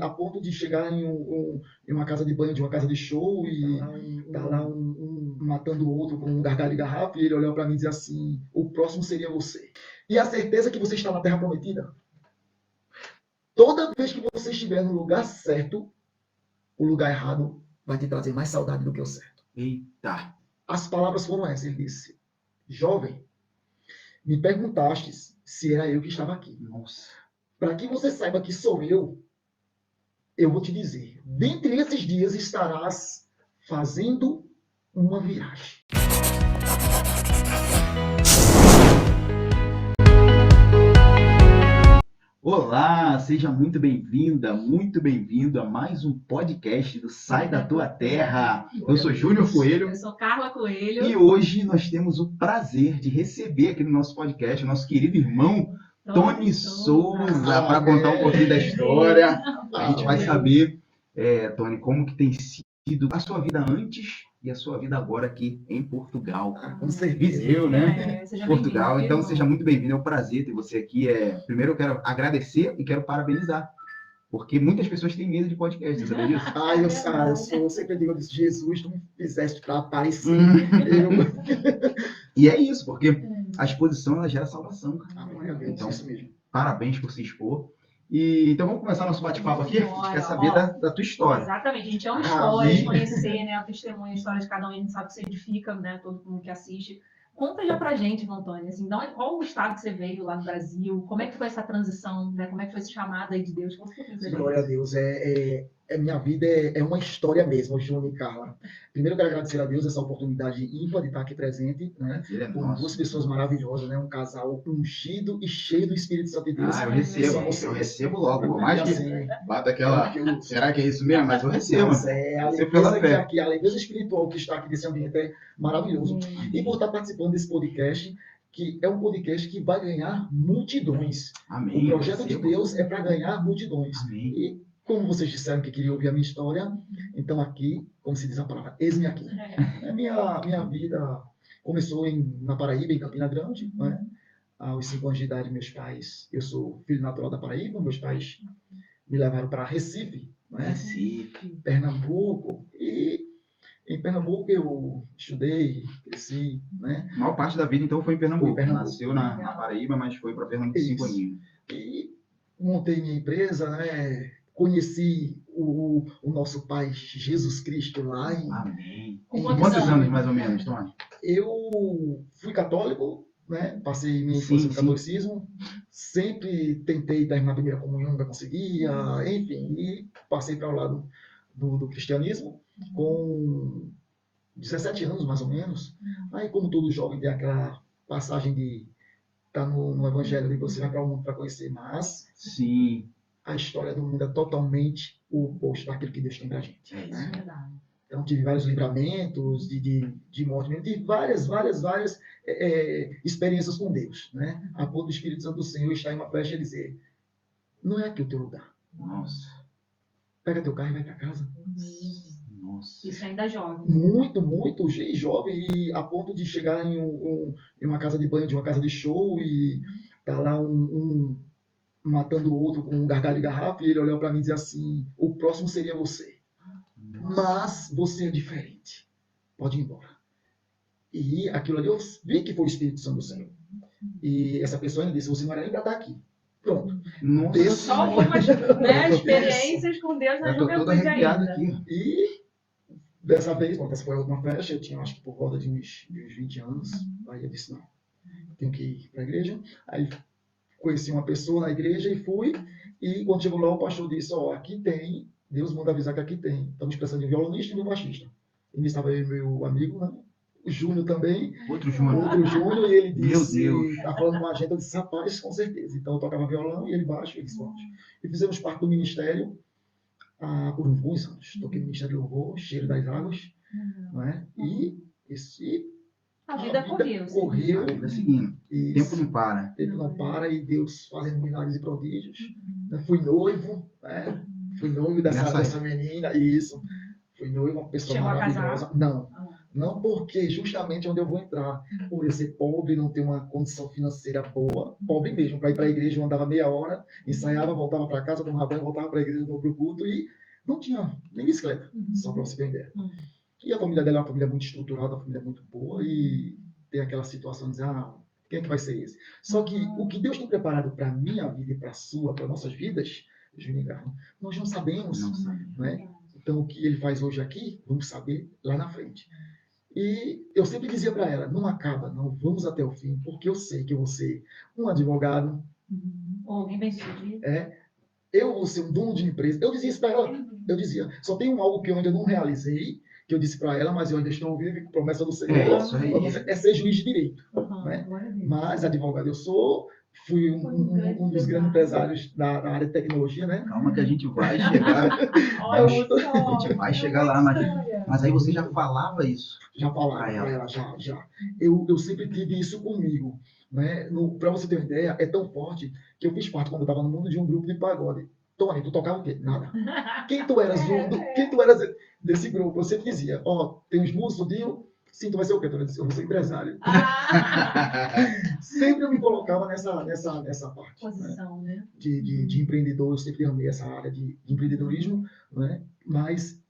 a ponto de chegar em uma casa de banho, de uma casa de show, e tá lá matando o outro com um gargalho de garrafa, e ele olhou para mim e dizer assim: o próximo seria você. E a certeza que você está na Terra Prometida, toda vez que você estiver no lugar certo, o lugar errado vai te trazer mais saudade do que o certo. Eita! As palavras foram essas. Ele disse: jovem, me perguntastes se era eu que estava aqui. Nossa. Para que você saiba que sou eu vou te dizer. Dentre esses dias estarás fazendo uma viagem. Olá, seja muito bem-vinda, muito bem-vindo a mais um podcast do Sai da Tua Terra. Eu sou Júnior Coelho. Eu sou Carla Coelho. E hoje nós temos o prazer de receber aqui no nosso podcast o nosso querido irmão Tony Souza para contar um pouquinho da história. A gente vai saber, Tony, como que tem sido a sua vida antes e a sua vida agora aqui em Portugal. Com certeza. Viseu, né? Portugal. Então, Seja muito bem-vindo. É um prazer ter você aqui. Primeiro eu quero agradecer e quero parabenizar. Porque muitas pessoas têm medo de podcast, você sabia disso? Eu sempre digo disso: Jesus, tu me fizeste para aparecer. E é isso, porque a exposição ela gera salvação. Então, isso mesmo. Parabéns por se expor. Então vamos começar nosso bate-papo aqui. A gente quer saber da tua história. Exatamente, a gente ama histórias, conhecer, né, a testemunha, a história de cada um, a gente sabe que você edifica, né, todo mundo que assiste. Conta já pra gente, Antônio, assim, qual o estado que você veio lá no Brasil, como é que foi essa transição, né, como é que foi esse chamado aí de Deus? Glória a Deus, minha vida é uma história mesmo, Júnior e Carla. Primeiro eu quero agradecer a Deus essa oportunidade ímpar de estar aqui presente, né, com duas pessoas maravilhosas, né, um casal ungido e cheio do Espírito Santo de Deus. Eu recebo logo, por mais que bata aquela, será que é isso mesmo? Mas eu recebo. A leveza espiritual que está aqui nesse ambiente é maravilhoso. E por estar participando desse podcast, que é um podcast que vai ganhar multidões. Amém. O projeto de Deus é para ganhar multidões. Amém. E como vocês disseram que queriam ouvir a minha história, então aqui, como se diz a palavra, eis-me aqui. Minha vida começou na Paraíba, em Campina Grande, né? Aos 5 anos de idade, meus pais, eu sou filho natural da Paraíba, meus pais me levaram para Recife, né? Recife, Pernambuco, e em Pernambuco eu estudei, cresci, né? A maior parte da vida, então, foi em Pernambuco. Nasceu na Paraíba, mas foi para Pernambuco 5 aninhos. E montei minha empresa, né? Conheci o nosso Pai Jesus Cristo lá em... Amém. Quantos anos, mais ou menos, Tony? Eu fui católico, né? Passei minha infância no catolicismo. Sempre tentei terminar a primeira comunhão, nunca conseguia. Enfim, e passei para o lado do cristianismo com 17 anos, mais ou menos. Aí, como todo jovem, tem aquela passagem de estar no evangelho, de você vai para o mundo para conhecer. Mas sim, a história do mundo é totalmente o oposto daquilo que Deus tem para a gente. É verdade. Então, tive vários livramentos de morte, tive várias experiências com Deus, né? A ponto do Espírito Santo do Senhor estar em uma flecha e dizer: não é aqui o teu lugar. Nossa. Pega teu carro e vai para casa. Nossa. Isso ainda é jovem. Muito jovem, e a ponto de chegar em uma casa de banho, de uma casa de show, e tá lá matando o outro com um gargalho de garrafa, e ele olhou para mim e dizer assim: o próximo seria você. Mas você é diferente. Pode ir embora. E aquilo ali eu vi que foi o Espírito Santo do Senhor. E essa pessoa ainda disse: você não era nem para estar aqui. Pronto. Só algumas experiências com Deus na juventude ainda. Aqui. E dessa vez, essa foi a última festa, eu tinha acho que por volta de uns 20 anos. Aí eu disse: não, tenho que ir para a igreja. Aí conheci uma pessoa na igreja e fui. E quando chegou lá, o pastor disse: aqui tem, Deus manda avisar que aqui tem. Estamos precisando de um violonista e de um baixista. E nisso estava eu e meu amigo, né? O Júnior também. Outro Júnior. E ele disse: está falando com a gente. Eu disse: rapaz, com certeza. Então eu tocava violão e ele baixo e ele forte. E fizemos parte do ministério por alguns anos. Toquei no Ministério do Louvor, Cheiro das Águas. Não é? E a vida correu. A vida seguindo. Tempo não para. Tempo não para, e Deus fazendo milagres e prodígios. Fui noivo, né? Fui noivo dessa menina, isso. Fui noivo, uma pessoa maravilhosa. Não. Não porque justamente onde eu vou entrar, por eu ser pobre, não ter uma condição financeira boa, pobre mesmo, para ir para a igreja eu andava meia hora, ensaiava, voltava para casa, tomava banho, voltava para a igreja, para o culto e não tinha nem bicicleta, só para você ter uma ideia. E a família dela é uma família muito estruturada, uma família muito boa e tem aquela situação de dizer, quem é que vai ser esse? Só que o que Deus tem preparado para a minha vida e para a sua, para nossas vidas, Júnior e Garro, nós não sabemos, né? Então, o que ele faz hoje aqui, vamos saber lá na frente. E eu sempre dizia para ela, não acaba, não, vamos até o fim, porque eu sei que eu vou ser um advogado. Ou alguém bem sucedido. Eu vou ser um dono de empresa. Eu dizia isso para ela, eu dizia, só tem algo que eu ainda não realizei, que eu disse para ela, mas eu ainda estou vivo com promessa do Senhor, isso aí. é ser juiz de direito. Né? Mas advogado eu sou, fui um dos grandes empresários da área de tecnologia, né? Calma que a gente vai chegar. A gente vai chegar lá, mas aí você já falava isso? Já falava para ela, já. Eu sempre tive isso comigo. Né? Para você ter uma ideia, é tão forte que eu fiz parte, quando eu estava no mundo, de um grupo de pagode. Tony, tu tocava o quê? Nada. Quem tu eras desse grupo? Eu sempre dizia, tem uns músicos, sim, tu vai ser o quê? Eu disse, eu vou ser empresário. Sempre eu me colocava nessa parte. Posição, né? De empreendedor, eu sempre amei essa área de empreendedorismo, né? Mas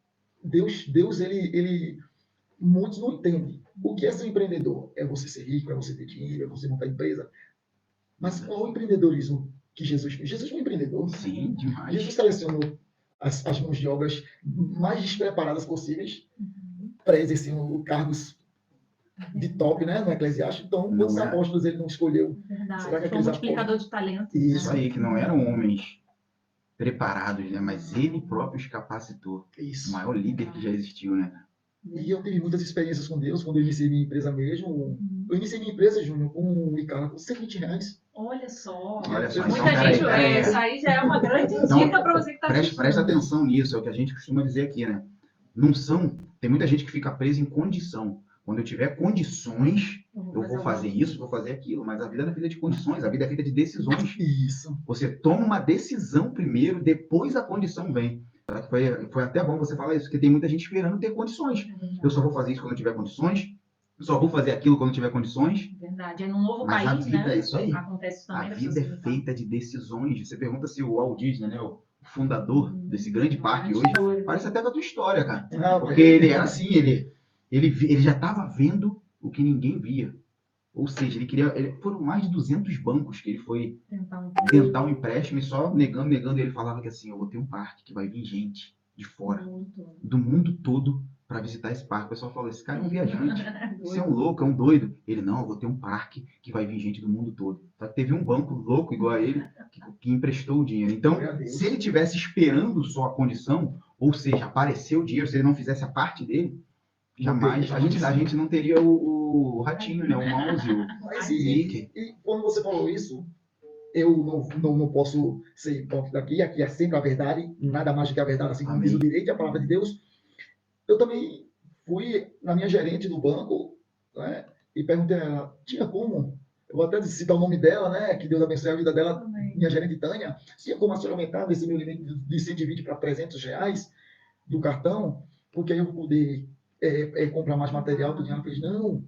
Deus ele muitos não entendem. O que é ser empreendedor? É você ser rico, é você ter dinheiro, é você montar empresa. Mas qual o empreendedorismo que Jesus fez? Jesus foi um empreendedor. Sim, demais. Jesus selecionou as mãos de obras mais despreparadas possíveis para exercer cargos de top, né, no Eclesiastes. Então, quantos apóstolos ele não escolheu? Verdade. Será que foi um multiplicador de talentos. Isso aí, que não eram homens preparados, né? Mas ele próprio os capacitou. Isso. O maior líder que já existiu, né? E eu tive muitas experiências com Deus quando eu iniciei minha empresa mesmo. Eu iniciei minha empresa, Júnior, com um Ricardo, com R$120. Olha só. Olha só, Muita então, gente, peraí. isso aí já é uma grande dica para você que está assistindo. Presta atenção nisso, é o que a gente costuma dizer aqui, né? Tem muita gente que fica presa em condição. Quando eu tiver condições, eu vou fazer isso, vou fazer aquilo. Mas a vida não é feita de condições, a vida é feita de decisões. Isso. Você toma uma decisão primeiro, depois a condição vem. Foi até bom você falar isso, porque tem muita gente esperando ter condições. Eu só vou fazer isso quando eu tiver condições, só vou fazer aquilo quando eu tiver condições. Verdade, é num novo Mas país, a vida né? é isso aí. Acontece também. A vida é feita de decisões. Você pergunta se o Walt Disney, né, o fundador desse grande parque hoje, parece até da tua história, cara. Porque ele era assim, ele já estava vendo o que ninguém via. Ou seja, foram mais de 200 bancos que ele foi tentar um empréstimo e só negando, ele falava que assim, eu vou ter um parque que vai vir gente de fora, do mundo todo, para visitar esse parque. O pessoal falou, esse cara é um viajante, você é um louco, é um doido. Ele, não, eu vou ter um parque que vai vir gente do mundo todo. Só que teve um banco louco igual a ele que emprestou o dinheiro. Então, se ele tivesse esperando só a condição, ou seja, apareceu o dinheiro, se ele não fizesse a parte dele, jamais, a gente não teria o ratinho, né? O mouse, o Mickey. E quando você falou isso, eu não posso ser hipócrita aqui é sempre a verdade, nada mais do que a verdade, assim como diz o direito e a palavra de Deus. Eu também fui na minha gerente do banco, né, e perguntei a ela, tinha como? Eu vou até citar o nome dela, né, que Deus abençoe a vida dela, minha gerente Tânia, tinha como a senhora aumentar esse meu limite de 120 para R$300 do cartão, porque aí eu vou poder comprar mais material. Ela fez, não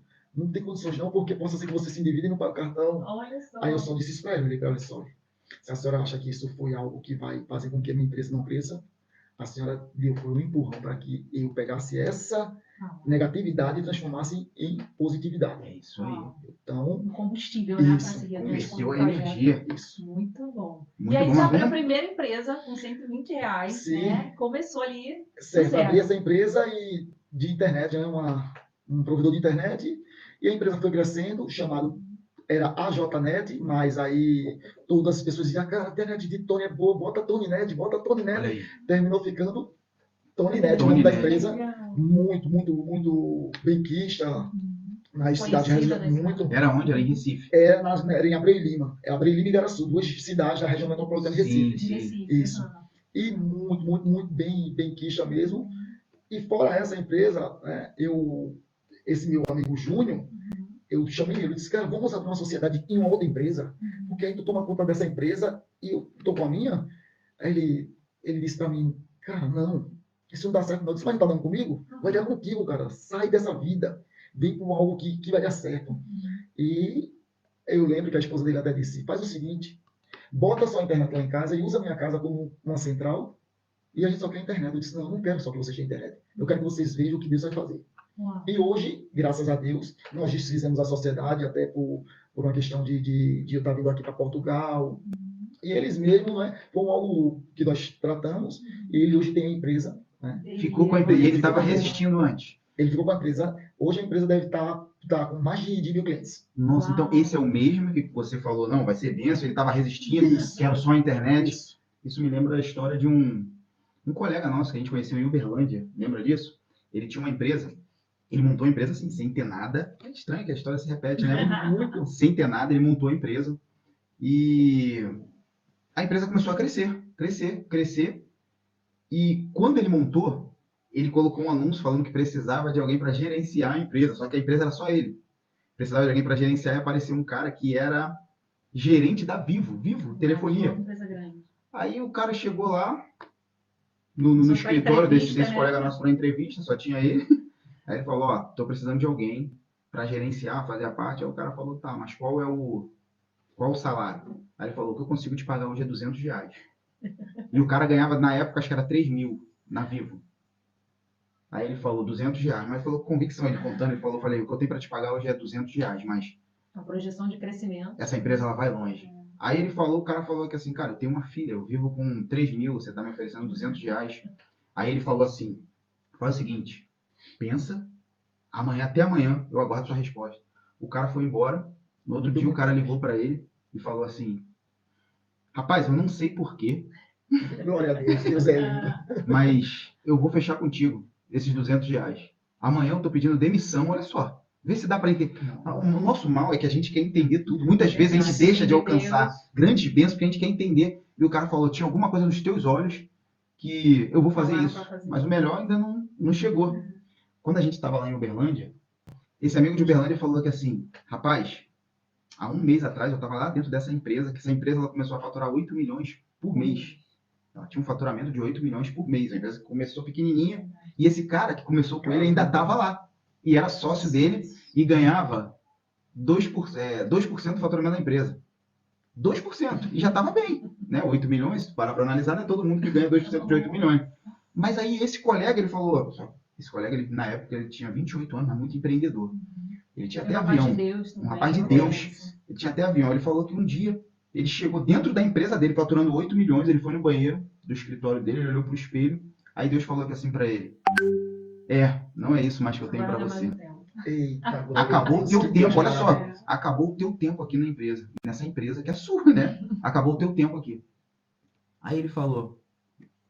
tem condições não, porque possa ser que você se endivide e não pague o cartão. Olha só. Aí eu só disse isso para ela, olha só, se a senhora acha que isso foi algo que vai fazer com que a minha empresa não cresça, a senhora deu um empurrão para que eu pegasse essa negatividade e transformasse em positividade. É isso aí. Então, um combustível, né? Investiu a energia. Isso. Muito bom. Muito e aí bom, você abriu a primeira empresa com R$120, sim, né? Começou ali. Certo, abri essa empresa de internet, né? Um provedor de internet, e a empresa foi crescendo, era a JNet, mas aí todas as pessoas diziam, cara, a internet de Tony é boa, bota TonyNet. Terminou ficando TonyNet, o nome da empresa, muito, muito, muito benquista, nas cidades muito. Era onde? Era em Recife? Era em Abreu e Lima. Abreu e Lima e Igaraçu, duas cidades da região metropolitana de Recife. Sim. Isso. E muito, muito, muito bem benquista mesmo. E fora essa empresa, né, esse meu amigo Júnior, eu chamei ele e disse, cara, vamos abrir uma sociedade em uma outra empresa, porque aí tu toma conta dessa empresa e eu tô com a minha. Aí ele disse para mim, cara, não, Isso não dá certo, não. Eu disse, mas não tá dando comigo? Vai dar contigo, cara. Sai dessa vida. Vem com algo que vai dar certo. E eu lembro que a esposa dele até disse, faz o seguinte, bota só a internet lá em casa e usa a minha casa como uma central e a gente só quer internet. Eu disse, não, eu não quero só que vocês tenham internet. Eu quero que vocês vejam o que Deus vai fazer. Uau. E hoje, graças a Deus, nós desfizemos a sociedade, até por uma questão de eu estar vindo aqui para Portugal. E eles mesmos, né, foi algo que nós tratamos, e ele hoje tem a empresa. Né? Ficou com a empresa. E ele estava resistindo antes. Ele ficou com a empresa. Hoje a empresa deve estar com mais de 1.000 clientes. Nossa, Uau. então esse é o mesmo que você falou, não, vai ser benção, ele estava resistindo, quero só a internet. Isso me lembra da história de um colega nosso que a gente conheceu em Uberlândia, lembra disso? Ele tinha uma empresa, ele montou a empresa assim, sem ter nada. É estranho que a história se repete, né? Muito. Sem ter nada, ele montou a empresa e a empresa começou a crescer. E quando ele montou, ele colocou um anúncio falando que precisava de alguém para gerenciar a empresa, só que a empresa era só ele. Precisava de alguém para gerenciar e apareceu um cara que era gerente da Vivo, telefonia. Uma empresa grande. Aí o cara chegou lá no escritório desse colega nosso para entrevista, só tinha ele. Aí ele falou, ó, tô precisando de alguém para gerenciar, fazer a parte. Aí o cara falou, tá, mas qual o salário? Aí ele falou, o que eu consigo te pagar hoje é R$200. E o cara ganhava, na época, acho que era 3.000 na Vivo. Aí ele falou, R$200. Mas falou com convicção, ele contando, ele falou, falei, o que eu tenho para te pagar hoje é R$200, mas Uma projeção de crescimento. essa empresa, ela vai longe. Aí ele falou, o cara falou que assim, cara, eu tenho uma filha, eu vivo com 3.000, você tá me oferecendo R$200. Aí ele falou assim, faz o seguinte, pensa, até amanhã eu aguardo sua resposta. O cara foi embora, no outro dia o cara ligou para ele e falou assim, rapaz, eu não sei porquê, Glória a Deus, Deus é lindo. mas eu vou fechar contigo esses R$200. Amanhã eu tô pedindo demissão, olha só. Vê se dá para entender. O nosso mal é que a gente quer entender tudo. Muitas vezes a gente deixa de alcançar grandes bênçãos porque a gente quer entender. E o cara falou, tinha alguma coisa nos teus olhos que eu vou fazer isso. Mas o melhor ainda não chegou. Quando a gente estava lá em Uberlândia, esse amigo de Uberlândia falou que assim, rapaz, há um mês atrás eu estava lá dentro dessa empresa, que essa empresa ela começou a faturar 8 milhões por mês. Ela tinha um faturamento de 8 milhões por mês. A empresa começou pequenininha e esse cara que começou com ele ainda estava lá. E era sócio dele e ganhava 2% do faturamento da empresa. 2%. E já estava bem. Né? 8 milhões, para analisar, não é todo mundo que ganha 2% de 8 milhões. Mas aí esse colega, ele falou... Esse colega, na época, ele tinha 28 anos, mas muito empreendedor. Ele tinha até avião. Um rapaz de Deus. Ele tinha até avião. Ele falou que um dia ele chegou dentro da empresa dele, faturando 8 milhões, ele foi no banheiro do escritório dele, ele olhou pro espelho, aí Deus falou assim para ele, não é isso mais que eu tenho para você. Eita, acabou o teu tempo, olha só, acabou o teu tempo aqui na empresa, nessa empresa que é sua, né? Acabou o teu tempo aqui. Aí ele falou,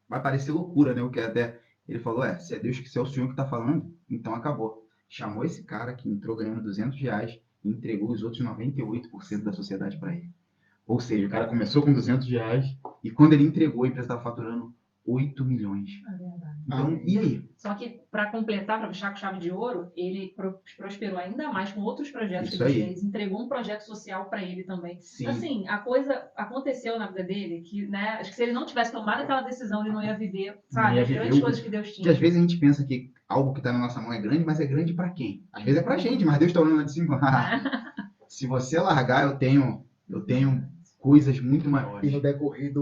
vai parecer loucura, né? O que até ele falou, se é Deus, se é o Senhor que está falando, então acabou. Chamou esse cara que entrou ganhando R$200 e entregou os outros 98% da sociedade para ele. Ou seja, o cara começou com R$200 e quando ele entregou, a empresa estava faturando 8 milhões. É verdade. Então, e aí? Só que, para completar, para fechar com chave de ouro, ele prosperou ainda mais com outros projetos Isso que ele aí. fez. Entregou um projeto social para ele também. Sim. Assim, a coisa aconteceu na vida dele que, né, acho que se ele não tivesse tomado aquela decisão, ele não ia viver, sabe, as grandes coisas que Deus tinha. Porque às vezes a gente pensa que algo que está na nossa mão é grande, mas é grande para quem? Às vezes é para a gente, mas Deus está olhando lá de cima. Se você largar, eu tenho coisas muito maiores. E no decorrer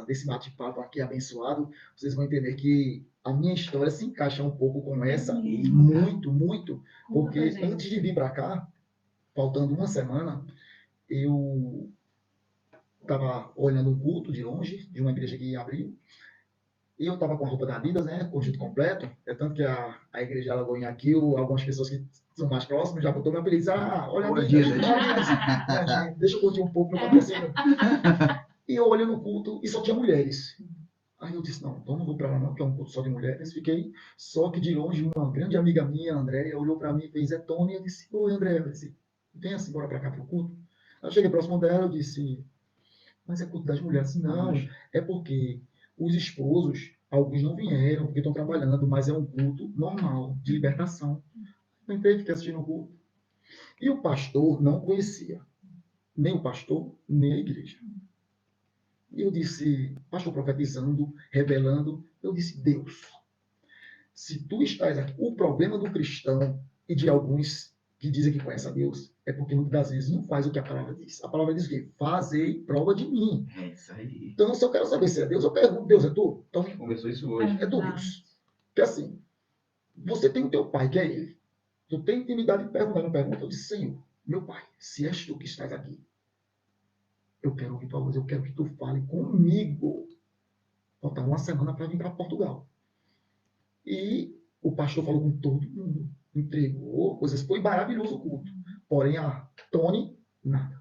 desse bate-papo aqui abençoado, vocês vão entender que a minha história se encaixa um pouco com essa, muito, porque antes de vir para cá, faltando uma semana, eu estava olhando um culto de longe, de uma igreja que abriu, e eu estava com a roupa da Adidas, né, conjunto completo, é tanto que a igreja Alagoinha aqui, algumas pessoas que são mais próximas já botou meu apelido, olha a Adidas, deixa eu curtir um pouco meu patrocínio. E eu olhei no culto e só tinha mulheres. Aí eu disse, não, então não vou para lá não, que é um culto só de mulheres. Fiquei, só que de longe uma grande amiga minha, Andréia, olhou para mim e fez, Tony, eu disse, oi Andréia, eu disse, vem assim, bora para cá pro culto. Eu cheguei próximo dela, eu disse, mas é culto das mulheres? Não, é porque os esposos, alguns não vieram porque estão trabalhando, mas é um culto normal, de libertação. Eu entrei, fiquei assistindo o culto. E o pastor não conhecia nem o pastor, nem a igreja. E eu disse, pastor, profetizando, revelando, eu disse, Deus, se tu estás aqui, o problema do cristão e de alguns que dizem que conhecem a Deus é porque muitas das vezes não faz o que a palavra diz. A palavra diz o quê? Fazei prova de mim. É isso aí. Então, se eu quero saber se é Deus, eu pergunto, Deus é tu? Então, A gente conversou isso hoje. é tu, Deus. Porque assim, você tem o teu pai, que é ele. Tu tem intimidade de perguntar, não pergunta. Eu disse, Senhor, meu pai, se és tu que estás aqui, eu quero ouvir tua voz, eu quero que tu fale comigo. Falta uma semana para vir para Portugal. E o pastor falou com todo mundo, entregou coisas, foi maravilhoso o culto. Porém, a Tony, nada.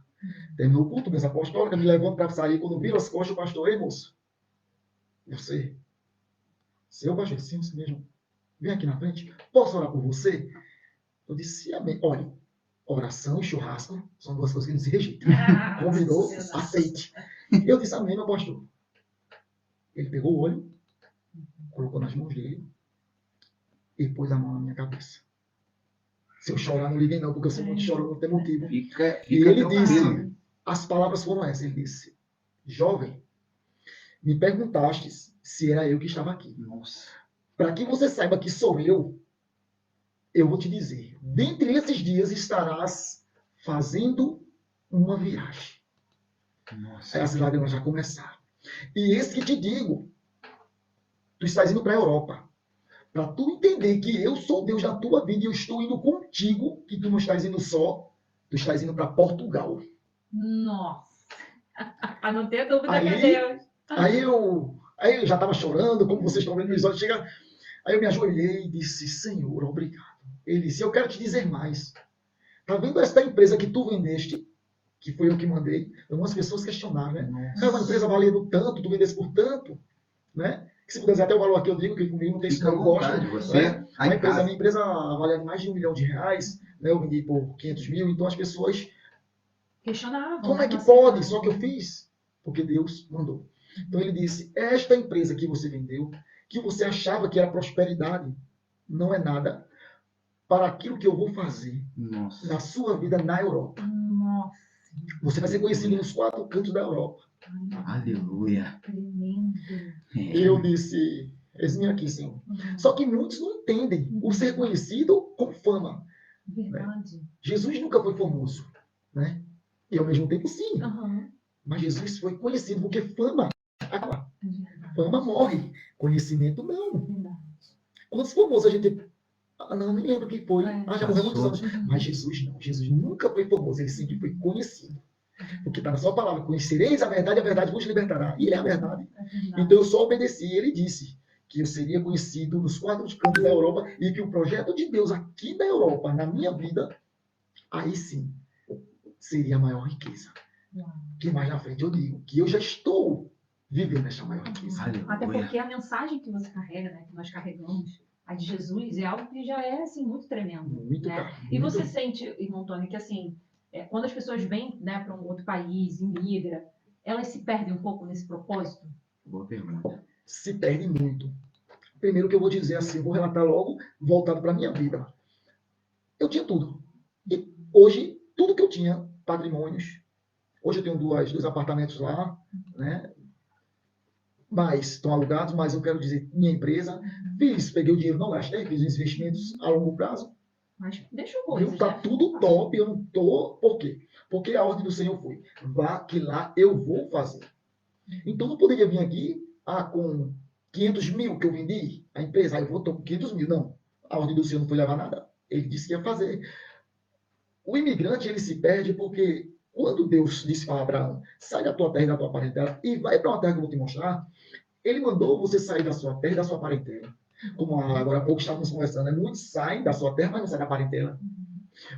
Terminou o culto, mesa apostólica, me levando para sair. Quando viro as costas, o pastor, ei, moço, você, seu pastor, sim, você mesmo, vem aqui na frente, posso orar por você? Eu disse, amém. Olha, oração e churrasco são duas coisas que não se rejeitam. Convidou, aceite. Eu disse, amém, meu pastor. Ele pegou o olho, colocou nas mãos dele e pôs a mão na minha cabeça. Se eu chorar, não liguei não, porque eu sou muito chorão, não tem motivo. Fica E ele tranquilo. disse, as palavras foram essas, ele disse, jovem, me perguntastes se era eu que estava aqui. Nossa. Para que você saiba que sou eu vou te dizer, dentre esses dias estarás fazendo uma viagem. Nossa. Aí as lágrimas já começaram. E esse que te digo, tu estás indo para a Europa. Para tu entender que eu sou Deus da tua vida e eu estou indo contigo, que tu não estás indo só, tu estás indo para Portugal. Nossa. Para não ter dúvida Aí- que é Deus. Aí eu já estava chorando, como vocês estão vendo no episódio, chega. Aí eu me ajoelhei e disse, Senhor, obrigado. Ele disse, eu quero te dizer mais. Tá vendo esta empresa que tu vendeste, que foi eu que mandei? Algumas pessoas questionaram, né? É uma empresa valendo tanto, tu vendeste por tanto, né? Que se puder até o valor que eu digo, que comigo não tem isso, Fica à não, eu gosto. vontade, você Né? tá A em empresa, casa. minha empresa vale mais de R$1 milhão, né? Eu vendi por 500 mil, então as pessoas, Questionavam. como né? é que Não pode? aceitavam. Só que eu fiz, porque Deus mandou. Então ele disse, esta empresa que você vendeu, que você achava que era prosperidade, não é nada para aquilo que eu vou fazer Nossa. na sua vida na Europa. Nossa. Você vai ser conhecido nos 4 cantos da Europa. Aleluia. Tremendo. E eu disse, eis-me aqui, Senhor. Uhum. Só que muitos não entendem o ser conhecido com fama. Verdade. Jesus nunca foi famoso, né? E ao mesmo tempo, sim. Aham. Mas Jesus foi conhecido porque fama acaba. É verdade. Fama morre. Conhecimento não. Verdade. Quantos famosos a gente... Ah, não, nem lembro quem foi. É. Ah, já morreu muitos anos. Uhum. Mas Jesus não. Jesus nunca foi famoso. Ele sempre foi conhecido. Porque está na sua palavra. Conhecereis a verdade vos libertará. E ele é a verdade. É verdade. Então eu só obedeci. Ele disse que eu seria conhecido nos 4 cantos da Europa e que o projeto de Deus aqui na Europa, na minha vida, aí sim, seria a maior riqueza. Uau. Que mais na frente eu digo que eu já estou vivendo essa maior riqueza. Até Aleluia. porque a mensagem que você carrega, né, que nós carregamos, a de Jesus, é algo que já é assim, muito tremendo. Muito né? caro. E muito- você sente, irmão Tony, que assim, quando as pessoas vêm, né, para um outro país, imigram, elas se perdem um pouco nesse propósito? Boa pergunta. se perde muito. Primeiro que eu vou dizer assim, vou relatar logo, voltado para a minha vida. Eu tinha tudo. E hoje, tudo que eu tinha, patrimônios, hoje eu tenho dois apartamentos lá, né? Mas estão alugados, mas eu quero dizer, minha empresa, peguei o dinheiro, não gastei, fiz investimentos a longo prazo. Mas deixa coisas, Está né? tudo top, eu não estou. Por quê? Porque a ordem do Senhor foi: vá que lá eu vou fazer. Então não poderia vir aqui com 500 mil que eu vendi a empresa, aí eu vou com 500 mil. Não. A ordem do Senhor não foi levar nada. Ele disse que ia fazer. O imigrante ele se perde porque quando Deus disse para Abraão: sai da tua terra e da tua parentela e vai para uma terra que eu vou te mostrar, ele mandou você sair da sua terra e da sua parentela. Como agora há pouco estávamos conversando, né? Muitos saem da sua terra, mas não saem da parentela.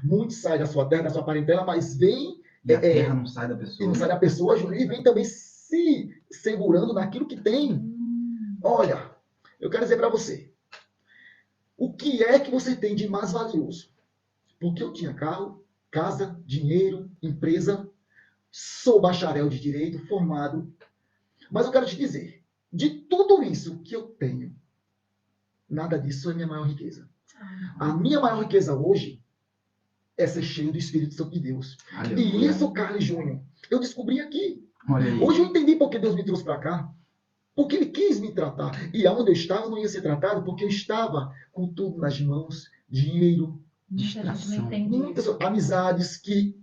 Muitos saem da sua terra, da sua parentela, mas vêm E a terra não sai da e pessoa. não sai da pessoa, e vem também se segurando naquilo que tem. Olha, eu quero dizer para você, o que é que você tem de mais valioso? Porque eu tinha carro, casa, dinheiro, empresa, sou bacharel de direito, formado, mas eu quero te dizer, de tudo isso que eu tenho, nada disso é minha maior riqueza. A minha maior riqueza hoje é ser cheio do Espírito Santo de Deus. E Aleluia. isso, Carlos Júnior, eu descobri aqui. Olha aí. Hoje eu entendi por que Deus me trouxe para cá. Porque Ele quis me tratar. E aonde eu estava, eu não ia ser tratado, porque eu estava com tudo nas mãos. Dinheiro, Muita gente não Distração. entende muitas isso. amizades que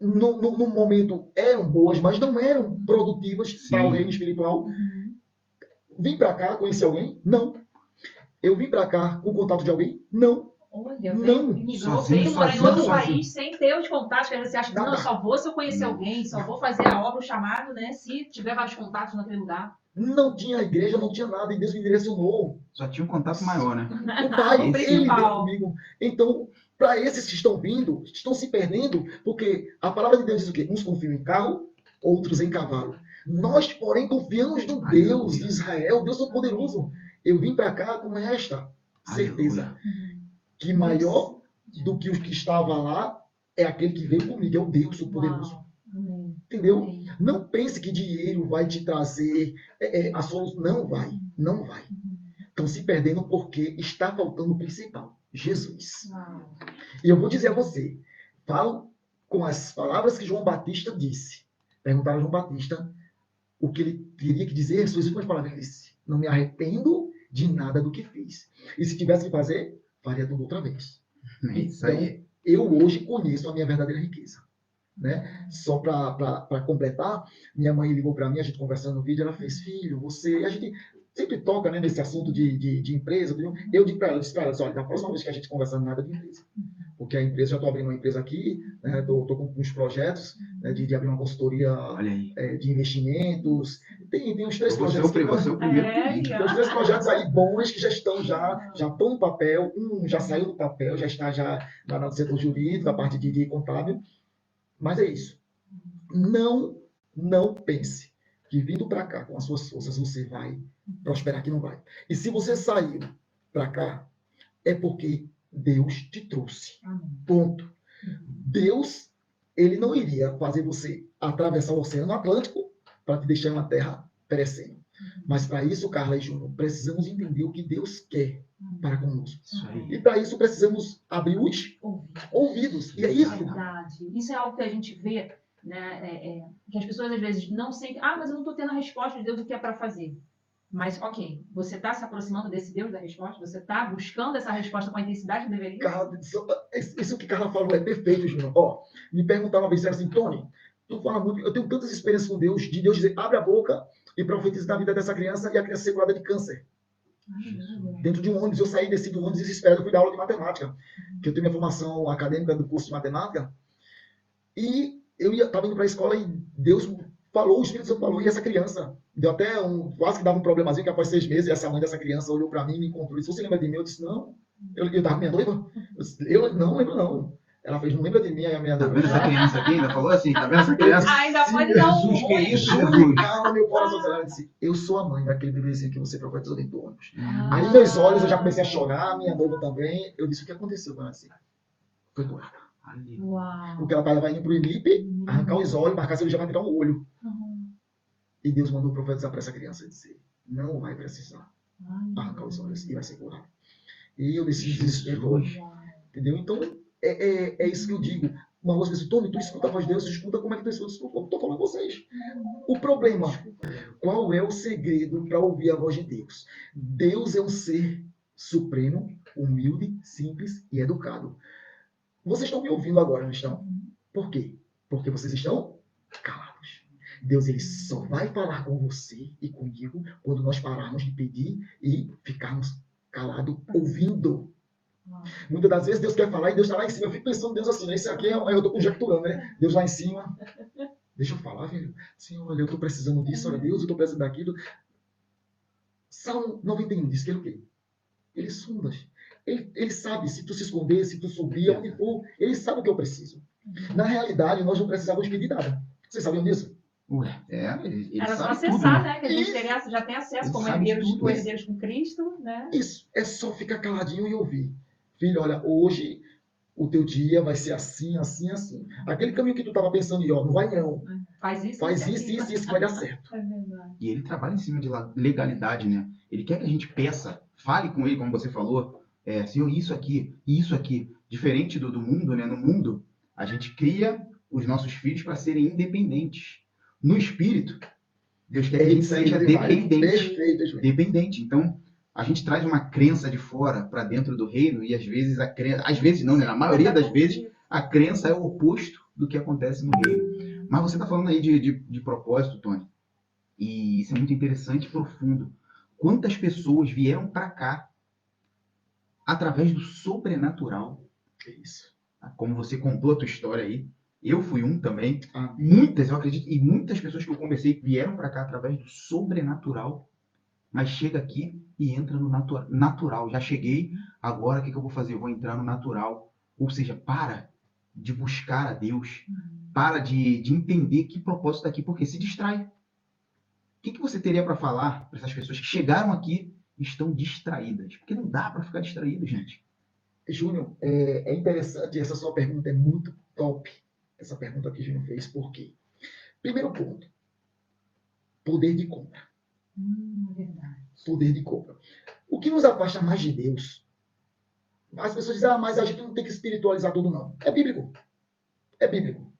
no momento eram boas, mas não eram produtivas para o Sim. reino espiritual. Uhum. Vim para cá, conheci alguém? Não. Eu vim para cá com contato de alguém? Não. Olha, Não. migrou, Sozinho, veio morar em sozinho, outro sozinho. país sem ter os contatos, que às vezes você acha que não, eu Nada. só vou se eu conhecer Não. alguém, só vou fazer a obra, o chamado, né? Se tiver vários contatos naquele lugar. Não tinha igreja, não tinha nada, e Deus me direcionou. Só tinha um contato maior, né? O Pai, O Ele principal. deu comigo. Então, para esses que estão vindo, estão se perdendo, porque a palavra de Deus diz o quê? Uns confiam em carro, outros em cavalo. Nós, porém, confiamos no Deus de Israel, Deus Todo-Poderoso. Eu vim para cá com esta certeza, Aleluia. que maior do que o que estava lá é aquele que veio comigo, é o Deus Todo-Poderoso. Uau. Amém. Entendeu? Amém. Não pense que dinheiro vai te trazer a solução. Não vai, não vai. Estão se perdendo porque está faltando o principal, Jesus. Uau. E eu vou dizer a você, falo com as palavras que João Batista disse. Perguntaram a João Batista o que ele teria que dizer, suas últimas palavras. Ele disse, não me arrependo de nada do que fiz. E se tivesse que fazer, faria tudo outra vez. É isso aí. Eu hoje conheço a minha verdadeira riqueza. Né? Só para completar, minha mãe ligou para mim, a gente conversando no vídeo, ela fez, filho, você... A gente sempre toca, né, nesse assunto de empresa. Eu disse para ela, olha, da próxima vez que a gente conversar, nada de empresa. Porque a empresa, já estou abrindo uma empresa aqui, estou com uns projetos, né, de abrir uma consultoria Olha aí. de investimentos. Tem uns três Você é projetos. o primeiro que É, vi. Tem uns três projetos aí bons que já estão no papel. Um já saiu do papel, já está lá no setor jurídico, a parte de contábil. Mas é isso. Não pense que vindo para cá com as suas forças você vai prosperar, que não vai. E se você saiu para cá, é porque Deus te trouxe. Amém. Ponto. Deus, ele não iria fazer você atravessar o Oceano Atlântico para te deixar em uma terra perecendo. Mas para isso, Carla e Júnior, precisamos entender o que Deus quer para conosco. Isso aí. E para isso precisamos abrir os ouvidos. E é isso. Verdade. Isso é algo que a gente vê, né? Que as pessoas às vezes não sentem. Ah, mas eu não estou tendo a resposta de Deus do que é para fazer. Mas, ok, você está se aproximando desse Deus da resposta? Você está buscando essa resposta com a intensidade que deveria? Carla, isso que Carla falou é perfeito, Júnior. Ó, me perguntaram uma vez assim, Tony, tu fala muito, eu tenho tantas experiências com Deus, de Deus dizer, abre a boca e profetiza na vida dessa criança e a criança ser curada de câncer. Dentro de um ônibus, eu saí, desci do ônibus desesperado, eu fui dar aula de matemática, que eu tenho minha formação acadêmica do curso de matemática, e eu estava indo para a escola e Deus falou, o Espírito Santo falou, e essa criança, deu até quase que dava um problemazinho, que após 6 meses, essa mãe dessa criança olhou para mim e me encontrou e disse, você lembra de mim? Eu disse, não. Eu estava com minha noiva? Eu não lembro, não. Ela fez, não lembra de mim, aí a minha Tá noiva. vendo essa criança aqui? Ainda falou assim, tá vendo essa criança? Ainda pode dar um Jesus, que oi. isso, Jesus? Calma, meu coração. Ela disse, eu sou a mãe daquele bebezinho que você profetizou dentro do ônibus. Ah. Aí meus olhos, eu já comecei a chorar, minha noiva também. Eu disse, o que aconteceu? Ela disse, foi curada. Ali. Uau. Porque ela estava indo para o IMIP, arrancar os olhos, marcar se ele já vai tirar um olho. Uhum. E Deus mandou profetizar para essa criança e dizer, não vai precisar arrancar os olhos e vai ser curado. E eu decidi desespero hoje. Entendeu? Então, é isso que eu digo. Uma voz diz, Tony, tu escuta a voz de Deus, tu escuta como é que tu escuta. Eu estou falando a vocês. O problema, qual é o segredo para ouvir a voz de Deus? Deus é um ser supremo, humilde, simples e educado. Vocês estão me ouvindo agora, não estão? Por quê? Porque vocês estão calados. Deus, ele só vai falar com você e comigo quando nós pararmos de pedir e ficarmos calados, ouvindo. Muitas das vezes Deus quer falar e Deus está lá em cima. Eu fico pensando, Deus assim, né? Isso aqui eu estou conjecturando, né? Deus lá em cima. Deixa eu falar, filho. Senhor, olha, eu estou precisando disso, olha, Deus, eu estou precisando daquilo. Salmo 91 diz que ele o quê? Ele sonda. Ele sabe se tu se esconder, se tu subir, onde for, ele sabe o que eu preciso. Na realidade, nós não precisávamos pedir nada. Vocês sabiam disso? Ué, ele Era só sabe acessar, tudo, né? Que a gente já tem acesso Ele como sabe herdeiros, tudo, né? herdeiros com Cristo, né? Isso. É só ficar caladinho e ouvir. Filho, olha, hoje o teu dia vai ser assim, assim, assim. Aquele caminho que tu estava pensando, ó, não vai não. Faz isso, Faz isso que vai dar certo. É verdade. E ele trabalha em cima de legalidade, né? Ele quer que a gente peça, fale com ele, como você falou, Senhor, isso aqui, isso aqui. Diferente do mundo, né? No mundo, a gente cria os nossos filhos para serem independentes. No espírito, Deus quer É que a gente isso aí, seja demais. dependente. Perfeito, Júnior. Dependente. Então, a gente traz uma crença de fora para dentro do reino e às vezes a crença, às vezes não, né? Na maioria das vezes, a crença é o oposto do que acontece no reino. Mas você está falando aí de propósito, Tony, e isso é muito interessante e profundo. Quantas pessoas vieram para cá através do sobrenatural? É isso. Como você contou a tua história aí, eu fui um também. Amém. Muitas, eu acredito, e muitas pessoas que eu conversei vieram para cá através do sobrenatural, mas chega aqui e entra no natural. Já cheguei, agora o que eu vou fazer? Eu vou entrar no natural. Ou seja, para de buscar a Deus, para de entender que propósito está aqui, porque se distrai. O que você teria para falar para essas pessoas que chegaram aqui e estão distraídas? Porque não dá para ficar distraído, gente. Júnior, é interessante, essa sua pergunta é muito top. Essa pergunta que o Júnior fez, por quê? Primeiro ponto, poder de compra. Verdade. Poder de compra. O que nos afasta mais de Deus? As pessoas dizem, mas a gente não tem que espiritualizar tudo, não. É bíblico. É bíblico.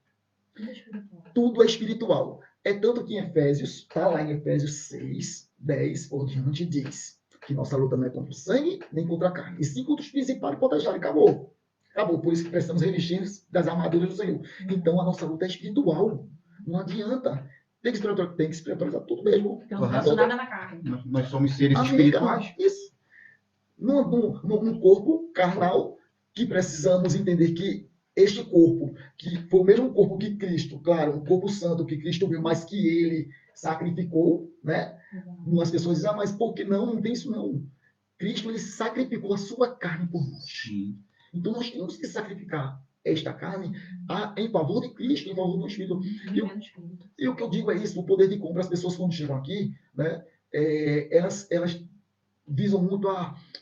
Tudo espiritual. Tudo é espiritual. É tanto que em Efésios, está lá em Efésios 6, 10 por diante, diz que nossa luta não é contra o sangue, nem contra a carne, e sim contra os principais e potestades. Acabou. Acabou. Por isso que precisamos revestir das armaduras do Senhor. Então, a nossa luta é espiritual. Não adianta. Tem que espiritualizar tudo mesmo. Eu não penso nada na carne. Nós somos seres Amiga, espirituais. isso. Num corpo carnal, que precisamos entender que este corpo, que foi o mesmo corpo que Cristo, claro, um corpo santo que Cristo viu, mas que ele sacrificou, né? As pessoas dizem, mas por que não? Não tem isso não. Cristo, ele sacrificou a sua carne por nós. Sim. Então nós temos que sacrificar esta carne em favor de Cristo, em favor do Espírito. E o que eu digo é isso, o poder de compra, as pessoas quando chegam aqui, né? Elas visam muito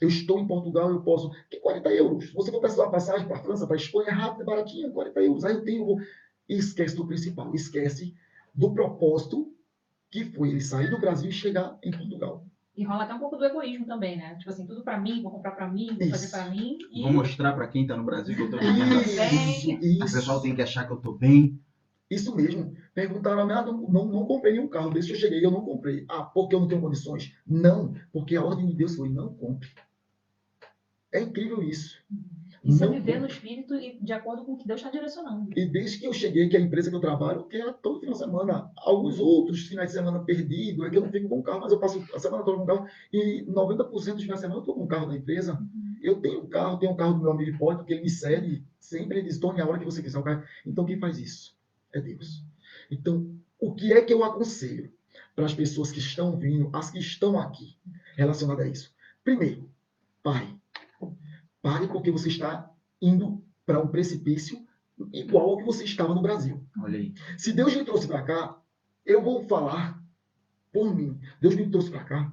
eu estou em Portugal, eu posso. Que 40 euros? Se você for precisar uma passagem para a França, para a Espanha, é rápido, é baratinho, 40 euros. Aí eu tenho. E esquece do principal, esquece do propósito que foi ele sair do Brasil e chegar em Portugal. E rola até um pouco do egoísmo também, né? Tipo assim, tudo pra mim, vou comprar pra mim, vou fazer pra mim. E... Vou mostrar para quem está no Brasil que eu estou vivendo assim. O Isso. pessoal tem que achar que eu estou bem. Isso mesmo. Perguntaram a mim, não comprei nenhum carro. Desde que eu cheguei, eu não comprei. Ah, porque eu não tenho condições? Não, porque a ordem de Deus foi, não compre. É incrível isso. Isso é Não viver no compre. espírito e de acordo com o que Deus está direcionando. E desde que eu cheguei, que a empresa que eu trabalho, que era todo final de semana, alguns outros finais de semana perdido, é que eu não fico com o carro, mas eu passo a semana toda com o carro, e 90% dos finais de semana eu estou com o carro da empresa. Eu tenho um carro do meu amigo Hipólito, que ele me segue, sempre ele diz, Tony, a hora que você quiser o carro. Então quem faz isso? É Deus. Então, o que é que eu aconselho para as pessoas que estão vindo, as que estão aqui, relacionadas a isso? Primeiro, pare. Pare porque você está indo para um precipício igual ao que você estava no Brasil. Olha aí. Se Deus me trouxe para cá, eu vou falar por mim. Deus me trouxe para cá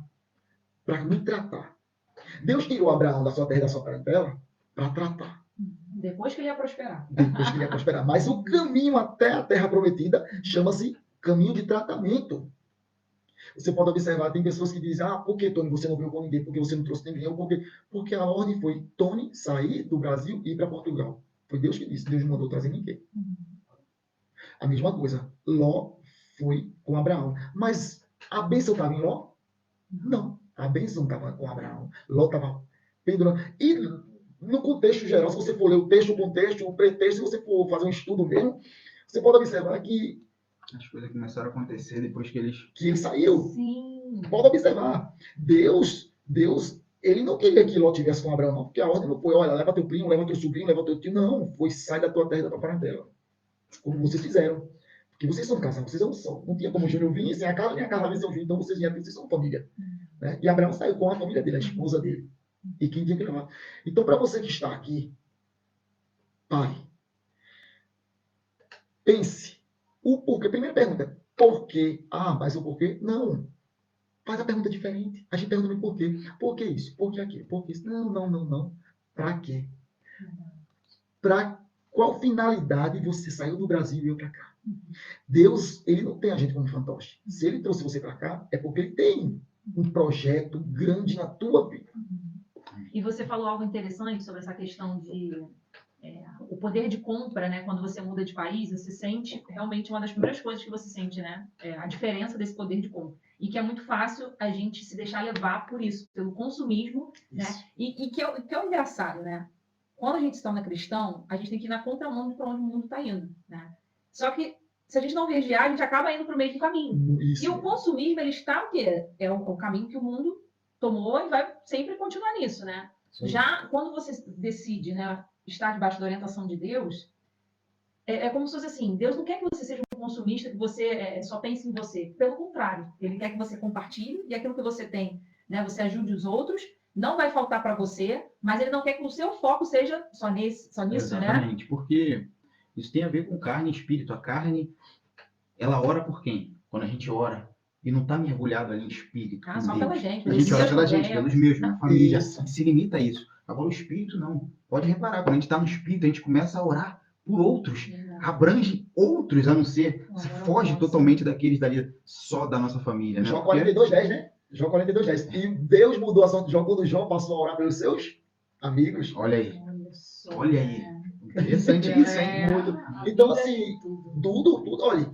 para me tratar. Deus tirou Abraão da sua terra e da sua parentela para tratar. Depois que ele ia prosperar. Depois que ele ia prosperar. Mas o caminho até a terra prometida chama-se caminho de tratamento. Você pode observar, tem pessoas que dizem, por que, Tony, você não veio com ninguém? Porque você não trouxe ninguém? Porque a ordem foi, Tony, sair do Brasil e ir para Portugal. Foi Deus que disse, Deus não mandou trazer ninguém. A mesma coisa, Ló foi com Abraão. Mas a bênção estava em Ló? Não, a bênção estava com Abraão. Ló estava pendurando. E no contexto geral, se você for ler o texto, o contexto, o pretexto, se você for fazer um estudo mesmo, você pode observar que As coisas começaram a acontecer depois que ele saiu. Sim. Pode observar. Deus, ele não queria que Ló tivesse com Abraão, não, porque a ordem não foi, olha, leva teu primo, leva teu sobrinho, leva teu tio. Não, foi sai da tua terra e da tua parentela. Como vocês fizeram. Porque vocês são casados, vocês não são. Não tinha como o Júnior vir sem a Carla, nem a Carla vir sem o Júnior, então vocês vieram, vocês são família. Né? E Abraão saiu com a família dele, a esposa dele. E quem tinha que levar. Então, para você que está aqui, pare. Pense. O porquê. Primeira pergunta, por quê? Mas o porquê? Não. Faz a pergunta diferente. A gente pergunta por quê. Por que isso? Por que aquilo? Por que isso? Não. Para quê? Para qual finalidade você saiu do Brasil e veio para cá? Deus, ele não tem a gente como fantoche. Se ele trouxe você para cá, é porque ele tem um projeto grande na tua vida. E você falou algo interessante sobre essa questão de o poder de compra, né? Quando você muda de país, você sente realmente uma das primeiras coisas que você sente, né? A diferença desse poder de compra. E que é muito fácil a gente se deixar levar por isso, pelo consumismo, né? E que é o engraçado, né? Quando a gente se torna cristão, a gente tem que ir na contramão de para onde o mundo está indo, né? Só que se a gente não vigiar, a gente acaba indo para o mesmo caminho. Isso. E o consumismo, ele está o quê? É o caminho que o mundo tomou e vai sempre continuar nisso, né? Sim. Já quando você decide, né, estar debaixo da orientação de Deus, é como se fosse assim, Deus não quer que você seja um consumista, que você só pense em você. Pelo contrário, Ele quer que você compartilhe e aquilo que você tem, né, você ajude os outros, não vai faltar para você, mas Ele não quer que o seu foco seja só nisso, né? Exatamente, porque isso tem a ver com carne e espírito. A carne, ela ora por quem? Quando a gente ora e não está mergulhado ali em espírito. Ah, em só Deus. pela gente. A gente ora pela gente, pelos meus, na família. Isso. E se limita a isso. Agora o espírito não. Pode reparar, quando a gente está no espírito, a gente começa a orar por outros. Abrange outros, a não ser, se foge totalmente daqueles dali, só da nossa família, né? Jó Porque 42:10, né? Jó 42:10. E Deus mudou a ação de Jó quando Jó passou a orar pelos seus amigos. olha aí, só, olha aí. né? Interessante isso, hein? Então, assim, tudo, olha,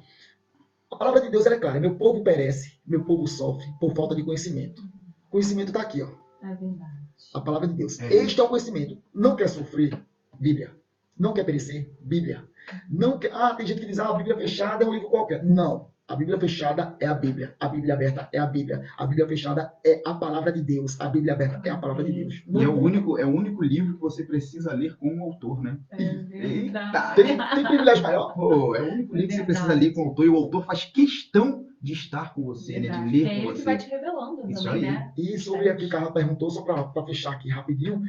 a palavra de Deus ela é clara. Meu povo perece, meu povo sofre por falta de conhecimento. O conhecimento está aqui, ó. É verdade. A palavra de Deus. É. Este é o conhecimento. Não quer sofrer, Bíblia. Não quer perecer, Bíblia. Não quer... tem gente que diz, a Bíblia fechada é um livro qualquer. Não. A Bíblia fechada é a Bíblia. A Bíblia aberta é a Bíblia. A Bíblia fechada é a palavra de Deus. A Bíblia aberta é a palavra de Deus. E é o único livro que você precisa ler com o autor, né? Eita. Tem privilégio maior? Pô, é o único livro que você precisa ler com o autor, e o autor faz questão de estar com você, né? De ler É com ele que você. vai te revelando Isso também, aí. né? E sobre aqui, Carla perguntou, só para fechar aqui rapidinho,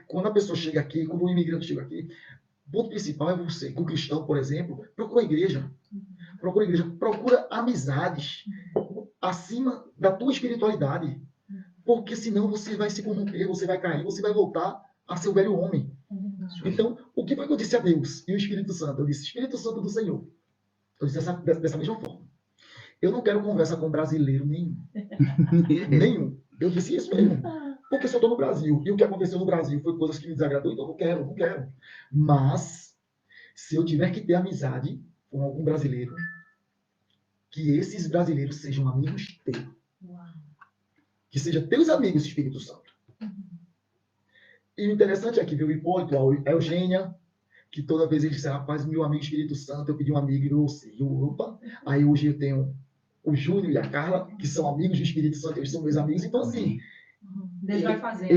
quando a pessoa chega aqui, quando o imigrante chega aqui, o ponto principal é você, que o cristão, por exemplo, procura a igreja. Procura amizades acima da tua espiritualidade. Porque senão você vai se corromper, você vai cair, você vai voltar a ser o velho homem. Então, o que foi que eu disse a Deus e o Espírito Santo? Eu disse, Espírito Santo do Senhor. Eu disse dessa mesma forma. Eu não quero conversa com brasileiro nenhum. Nenhum. Eu disse isso mesmo. Porque se eu estou no Brasil e o que aconteceu no Brasil foi coisas que me desagradou, então eu não quero. Mas, se eu tiver que ter amizade com algum brasileiro, que esses brasileiros sejam amigos teus. Que sejam teus amigos, Espírito Santo. E o interessante é que veio o Hipólito, a Eugênia, que toda vez ele disse, rapaz, meu amigo Espírito Santo, eu pedi um amigo e eu sei. Opa. Aí hoje eu tenho o Júnior e a Carla, que são amigos do Espírito Santo, eles são meus amigos, então assim. Deus vai fazendo.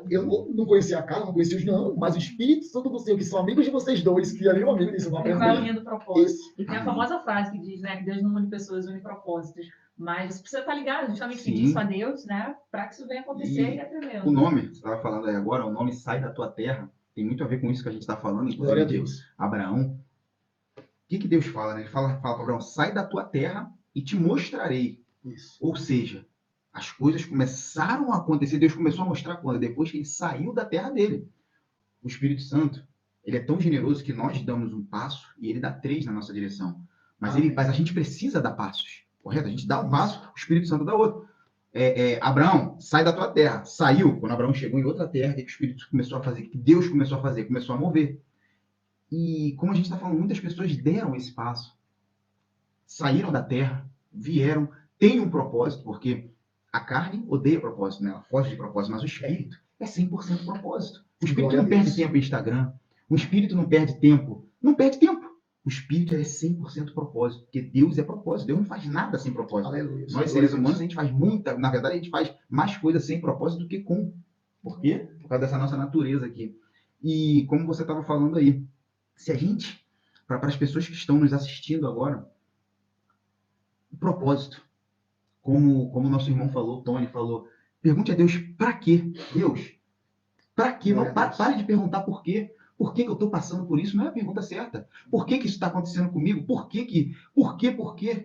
Eu não conhecia a Carla, não conhecia os não, mas o Espírito Santo do Senhor, que são amigos de vocês dois, que ali é um amigo disso, não Ele aprendeu. vai unindo propósitos. Isso. E tem a famosa frase que diz, né, que Deus não une pessoas, une propósitos. Mas você precisa estar ligado, justamente Sim. pedir isso a Deus, né, para que isso venha acontecer e é tremendo. O nome, você estava falando aí agora, o nome Sai da Tua Terra, tem muito a ver com isso que a gente está falando, Glória a inclusive Deus. de Abraão. O que Deus fala, né? Ele fala para Abraão, sai da tua terra e te mostrarei. Isso. Ou seja, as coisas começaram a acontecer, Deus começou a mostrar quando? Depois que ele saiu da terra dele. O Espírito Santo, ele é tão generoso que nós damos um passo e ele dá 3 na nossa direção. Mas a gente precisa dar passos, correto? A gente dá um passo, o Espírito Santo dá outro. Abraão, sai da tua terra. Saiu. Quando Abraão chegou em outra terra, o que o Espírito começou a fazer? O que Deus começou a fazer? Começou a mover. E como a gente está falando, muitas pessoas deram esse passo. Saíram da terra, vieram, têm um propósito, porque a carne odeia propósito, né? Ela foge de propósito, mas o espírito é 100% propósito. O espírito não perde tempo em Instagram, o espírito não perde tempo. Não perde tempo. O espírito é 100% propósito, porque Deus é propósito. Deus não faz nada sem propósito. Aleluia. Nós, seres humanos, a gente faz muita... Na verdade, a gente faz mais coisas sem propósito do que com. Por quê? Por causa dessa nossa natureza aqui. E como você estava falando aí, se a gente, para as pessoas que estão nos assistindo agora, o propósito, como o nosso irmão falou, o Tony falou, pergunte a Deus, para quê? Deus, para quê? Não, pare de perguntar por quê. Por que eu estou passando por isso? Não é a pergunta certa. Por que isso está acontecendo comigo? Por quê?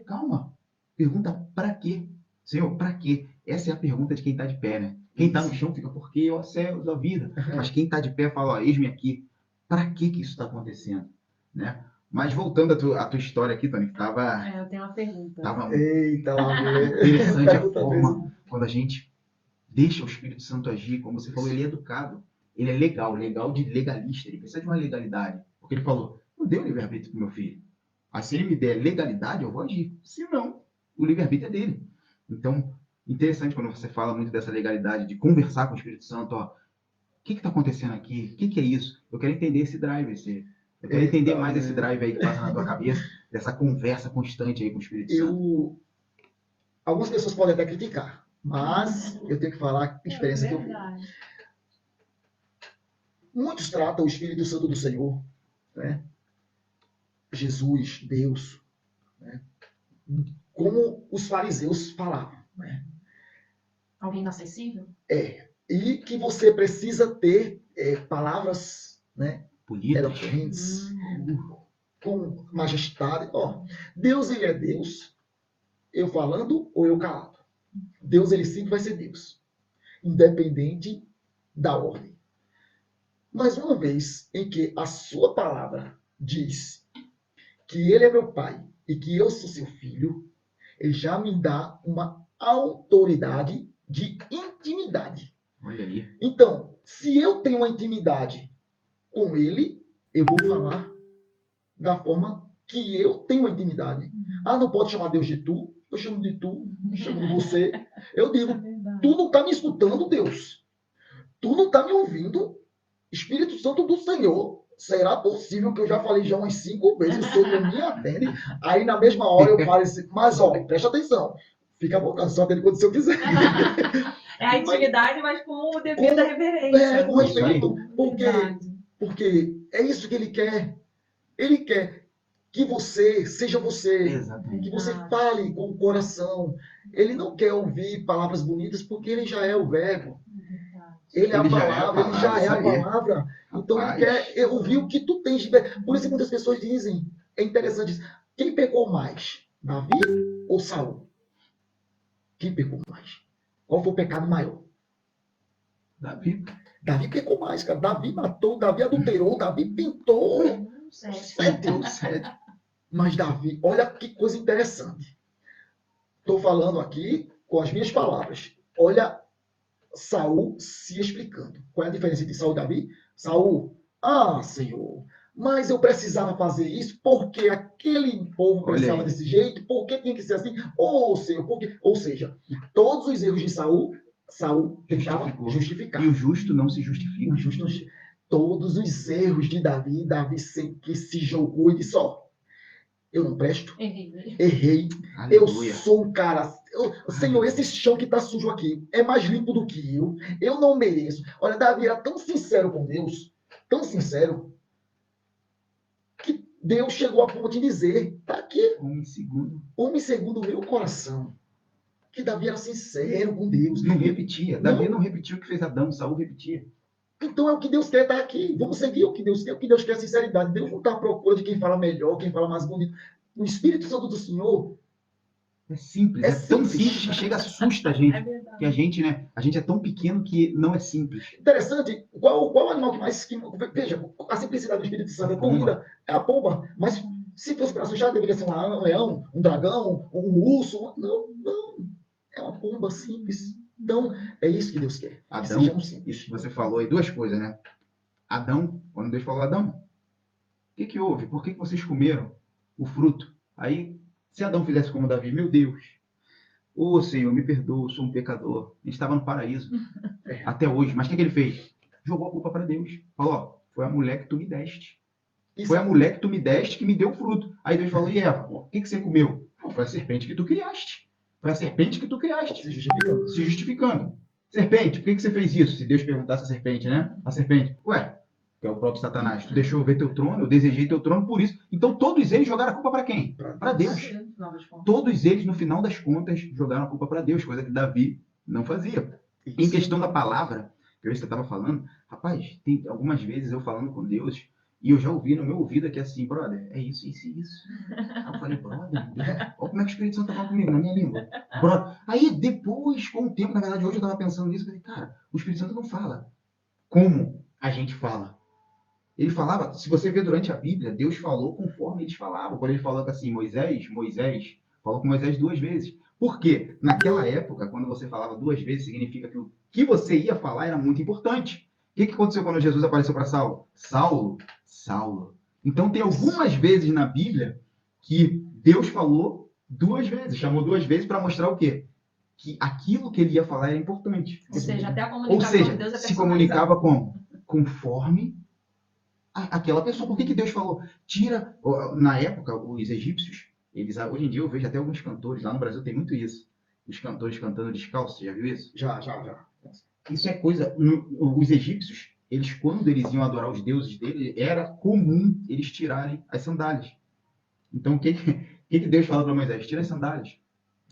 Calma. Pergunta para quê? Senhor, para quê? Essa é a pergunta de quem está de pé, né? Quem está no chão fica, por quê? Ó céus da vida. Mas quem está de pé fala, ó, eis-me aqui. Para que isso está acontecendo? Né? Mas voltando à tua história aqui, Tony, que estava... eu tenho uma pergunta. Eita, lá, interessante a forma quando a gente deixa o Espírito Santo agir, como você falou, ele é educado. ele é legal de legalista, ele precisa de uma legalidade. Porque ele falou, não deu livre-arbítrio pro meu filho. Aí se ele me der legalidade, eu vou agir. Se não, o livre-arbítrio é dele. Então, interessante quando você fala muito dessa legalidade, de conversar com o Espírito Santo, ó, o que está acontecendo aqui? O que é isso? Eu quero entender esse drive, eu quero entender mais esse drive aí que passa na tua cabeça, dessa conversa constante aí com o Espírito Santo. Algumas pessoas podem até criticar, mas eu tenho que falar a experiência que eu vi. Verdade. Muitos tratam o Espírito Santo do Senhor, né? Jesus, Deus, né? Como os fariseus falavam, né? Alguém inacessível? E que você precisa ter palavras, né, Bonitas. eloquentes, com majestade. Ó, Deus, ele é Deus, eu falando ou eu calado. Deus, ele sempre vai ser Deus, independente da ordem. Mas uma vez em que a sua palavra diz que ele é meu pai e que eu sou seu filho, ele já me dá uma autoridade de intimidade. Olha aí. Então, se eu tenho uma intimidade com ele, eu vou falar da forma que eu tenho uma intimidade. Ah, não pode chamar Deus de tu, eu chamo de tu, eu chamo de você. Eu digo, tu não está me escutando, Deus. Tu não está me ouvindo. Espírito Santo do Senhor, será possível que eu já falei já umas 5 vezes, o Senhor não me atende? Aí na mesma hora eu falo assim, mas ó, presta atenção, fica à vontade, só atende quando o Senhor quiser. É a intimidade, mas com o devido da reverência. Com respeito, Verdade. porque é isso que ele quer. Ele quer que você seja você, Exatamente. que você fale com o coração. Ele não quer ouvir palavras bonitas porque ele já é o verbo. Ele é a palavra, ele já é a palavra. Então ele quer ouvir o que tu tens. Por isso que muitas pessoas dizem, é interessante, quem pecou mais? Davi ou Saul? Quem pecou mais? Qual foi o pecado maior? Davi. Davi pecou mais, cara. Davi matou, Davi adulterou, Davi pintou. 7. Mas Davi, olha que coisa interessante. Estou falando aqui com as minhas palavras. Olha Saul se explicando. Qual é a diferença entre Saul e Davi? Saul, Senhor, mas eu precisava fazer isso porque aquele povo precisava desse jeito, porque tinha que ser assim? Senhor, porque... Ou seja, todos os erros de Saul tentava justificar. E o justo não se justifica. Todos os erros de Davi que se jogou e disse, eu não presto, errei. Eu sou um cara... Senhor, esse chão que está sujo aqui é mais limpo do que eu não mereço. Olha, Davi era tão sincero com Deus, tão sincero, que Deus chegou a ponto de dizer, tá aqui, homem segundo o meu coração. Que Davi era sincero com Deus. Não repetia. Davi não repetiu o que fez Adão, Saul repetia. Então é o que Deus quer, tá aqui. Vamos seguir o que Deus quer. O que Deus quer é sinceridade. Deus não está à procura de quem fala melhor, quem fala mais bonito. O Espírito Santo do Senhor é simples. É tão simples que chega, assusta a gente. Que a gente, né? A gente é tão pequeno que não é simples. Interessante. Qual animal que mais... Veja, a simplicidade do Espírito Santo é tão linda. É a pomba. Mas se fosse para assustar, deveria ser um leão, um dragão, um urso. Não. É uma pomba simples. Então, é isso que Deus quer. Adão, isso você falou aí, 2 coisas, né? Adão, quando Deus falou, Adão, o que houve? Por que vocês comeram o fruto? Aí, se Adão fizesse como Davi, meu Deus, Senhor, me perdoa, eu sou um pecador. A gente estava no paraíso, até hoje. Mas o que ele fez? Jogou a culpa para Deus. Falou, foi a mulher que tu me deste. Foi a mulher que tu me deste que me deu o fruto. Aí Deus falou, e Eva, o que você comeu? Foi a serpente que tu criaste. Foi a serpente que tu criaste. Se justificando. Serpente, por que você fez isso? Se Deus perguntasse a serpente, né? A serpente, que é o próprio Satanás. Tu deixou eu ver teu trono, eu desejei teu trono por isso. Então todos eles jogaram a culpa para quem? Para Deus. Todos eles, no final das contas, jogaram a culpa para Deus, coisa que Davi não fazia. Em questão da palavra, que você estava falando, rapaz, tem algumas vezes eu falando com Deus, e eu já ouvi no meu ouvido aqui assim, brother, é isso. Aí eu falei, brother, olha como é que o Espírito Santo tá falando comigo, na minha língua. Brother. Aí depois, com o tempo, na verdade, hoje eu estava pensando nisso, eu falei, cara, o Espírito Santo não fala como a gente fala. Ele falava, se você vê durante a Bíblia, Deus falou conforme eles falavam. Quando ele falou assim, Moisés, falou com Moisés 2 vezes. Por quê? Naquela época, quando você falava 2 vezes, significa que o que você ia falar era muito importante. O que aconteceu quando Jesus apareceu para Saulo? Saulo, Saulo. Então tem algumas vezes na Bíblia que Deus falou 2 vezes, chamou 2 vezes para mostrar o quê? Que aquilo que ele ia falar era importante. Ou seja, até a Ou comunicação seja, de Deus é se personalizada. comunicava como? Conforme aquela pessoa. Por que Deus falou? Tira, na época, os egípcios, hoje em dia eu vejo até alguns cantores, lá no Brasil tem muito isso. Os cantores cantando descalços, você já viu isso? Já. Isso é coisa. Os egípcios, eles, quando eles iam adorar os deuses deles, era comum eles tirarem as sandálias. Então, o que Deus fala para Moisés? Tira as sandálias.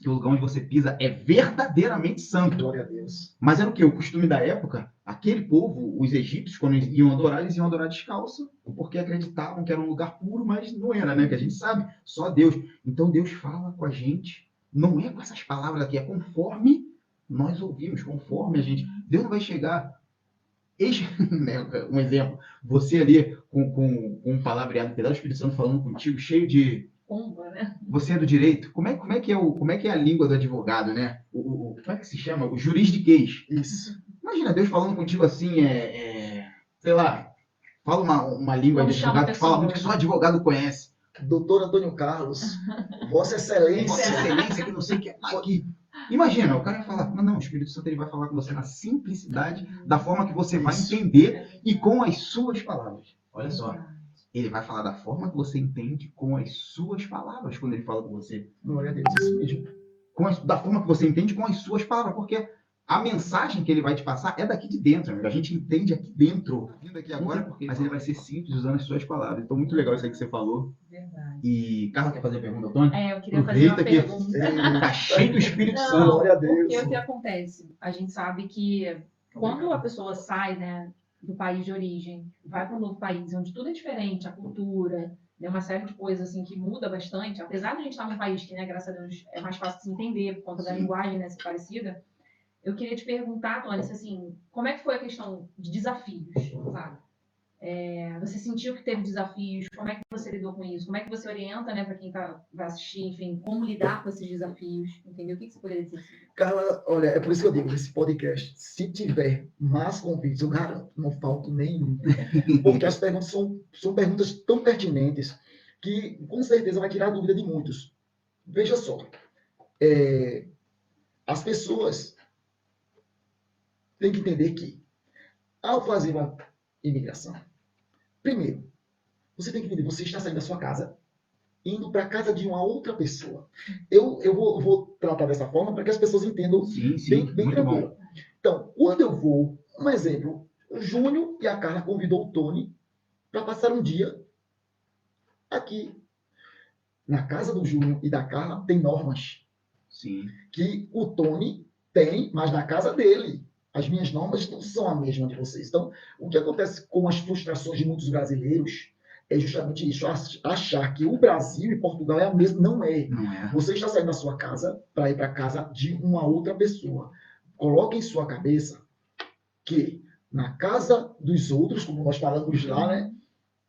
Que o lugar onde você pisa é verdadeiramente santo. Glória a Deus. Mas era o quê? O costume da época, aquele povo, os egípcios, quando eles iam adorar descalço, porque acreditavam que era um lugar puro, mas não era, né? Que a gente sabe, só Deus. Então Deus fala com a gente, não é com essas palavras aqui, é conforme nós ouvimos, conforme a gente. Deus não vai chegar. Né, um exemplo, você ali com um palavreado, pedaço do Espírito Santo falando contigo, cheio de. Pomba, né? Você é do direito? Como é que é a língua do advogado, né? Como é que se chama? O juridiquês. Isso. Imagina Deus falando contigo assim, sei lá, fala uma língua de Como chama a advogado que fala pessoa, muito que só advogado conhece. Doutor Antônio Carlos, Vossa Excelência. Vossa Excelência, que não sei o que é aqui. Imagina, o cara vai falar, mas não, o Espírito Santo ele vai falar com você na simplicidade, da forma que você vai Isso. entender e com as suas palavras. Olha só, ele vai falar da forma que você entende com as suas palavras quando ele fala com você. Glória a Deus, isso mesmo. Da forma que você entende com as suas palavras, porque a mensagem que ele vai te passar é daqui de dentro, amigo. A gente entende aqui dentro, vindo aqui agora, mas ele vai ser simples usando as suas palavras. Então, muito legal isso aí que você falou. Verdade. E Carla quer fazer a pergunta, Antônio? Eu queria fazer uma Aproveita que pergunta. tá cheio do Espírito Não, Santo. Glória a Deus. Porque o que acontece? A gente sabe que quando a pessoa sai, né, do país de origem, vai para um novo país, onde tudo é diferente, a cultura, né, uma série de coisas assim que muda bastante, apesar de a gente estar num país que, né, graças a Deus, é mais fácil de se entender por conta da Sim. linguagem, né, ser parecida, eu queria te perguntar, Tony, assim, como é que foi a questão de desafios, sabe? Você sentiu que teve desafios? Como é que você lidou com isso? Como é que você orienta, né, para quem vai assistir, enfim, como lidar com esses desafios? Entendeu? O que você poderia dizer? Carla, olha, é por isso que eu digo, esse podcast, se tiver mais convites, eu garanto, não falto nenhum. Porque as perguntas são perguntas tão pertinentes que, com certeza, vai tirar a dúvida de muitos. Veja só, as pessoas têm que entender que, ao fazer uma imigração, primeiro, você tem que entender, você está saindo da sua casa, indo para a casa de uma outra pessoa. Eu vou tratar dessa forma para que as pessoas entendam Sim, bem muito tranquilo. bom. Então, quando eu vou, um exemplo, o Júnior e a Carla convidou o Tony para passar um dia aqui. Na casa do Júnior e da Carla tem normas Sim. que o Tony tem, mas na casa dele. As minhas normas não são a mesma de vocês. Então, o que acontece com as frustrações de muitos brasileiros é justamente isso, achar que o Brasil e Portugal é a mesma. Não é. Não é? Você está saindo da sua casa para ir para a casa de uma outra pessoa. Coloque em sua cabeça que na casa dos outros, como nós falamos lá, né,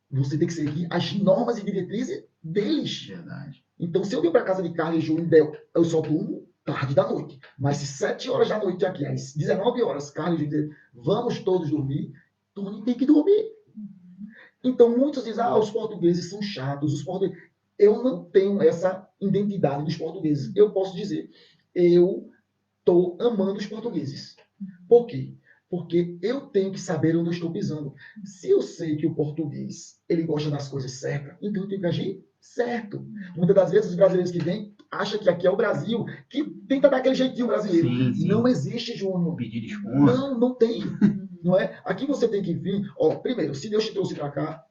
você tem que seguir as normas e diretrizes deles. Verdade. Então, se eu vir para a casa de Carlos e Júnior, eu só durmo tarde da noite. Mas se 7 horas da noite aqui, às 19 horas, Carlos e Júnior dizem, vamos todos dormir, Tony tem que dormir. Então, muitos dizem, os portugueses são chatos, os portugueses... Eu não tenho essa identidade dos portugueses. Eu posso dizer, eu estou amando os portugueses. Por quê? Porque eu tenho que saber onde eu estou pisando. Se eu sei que o português, ele gosta das coisas certas, então eu tenho que agir certo. Muitas das vezes os brasileiros que vêm acham que aqui é o Brasil, que tenta dar aquele jeitinho brasileiro. Sim. Não existe, Júnior. Pedir desconto. Não tem. Não é? Aqui você tem que vir... Primeiro, se Deus te trouxe para cá,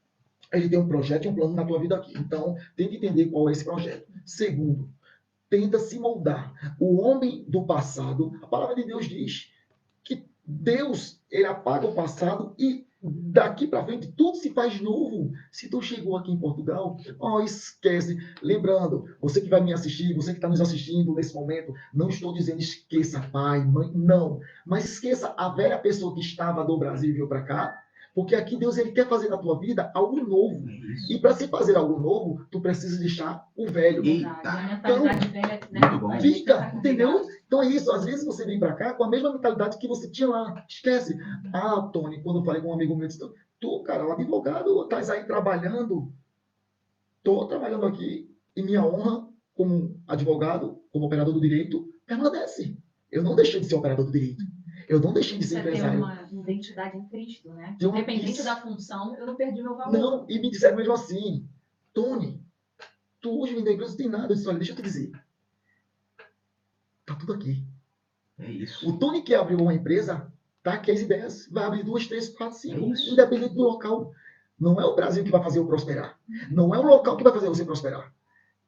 ele tem um projeto e um plano na tua vida aqui. Então, tem que entender qual é esse projeto. Segundo, tenta se moldar. O homem do passado, a palavra de Deus diz que Deus, ele apaga o passado e daqui para frente tudo se faz novo. Se tu chegou aqui em Portugal, esquece. Lembrando, você que vai me assistir, você que está nos assistindo nesse momento, não estou dizendo esqueça pai, mãe, não. Mas esqueça a velha pessoa que estava do Brasil e veio para cá, porque aqui Deus ele quer fazer na tua vida algo novo. Isso. E para se fazer algo novo, tu precisa deixar o velho. Eita. A mentalidade velha, né? Muito bom. A gente Fica, tá entendeu? Então é isso, às vezes você vem para cá com a mesma mentalidade que você tinha lá. Esquece. Ah, Tony, quando eu falei com um amigo meu, eu disse, tu, cara, um advogado, estás aí trabalhando, estou trabalhando aqui e minha honra como advogado, como operador do direito, permanece. Eu não deixei de ser operador do direito. Eu não deixei de ser Você tem empresário. uma identidade em Cristo, né? Tem uma- Independente isso. da função, eu não perdi meu valor. Não, e me disseram mesmo assim, Tony, tu hoje vendeu a empresa, não tem nada. Eu disse, olha, deixa eu te dizer. Tá tudo aqui. É isso. O Tony que abriu uma empresa, tá aqui as ideias. Vai abrir 2, 3, 4, 5. É isso. Independente do local. Não é o Brasil que vai fazer eu prosperar. Não é o local que vai fazer você prosperar.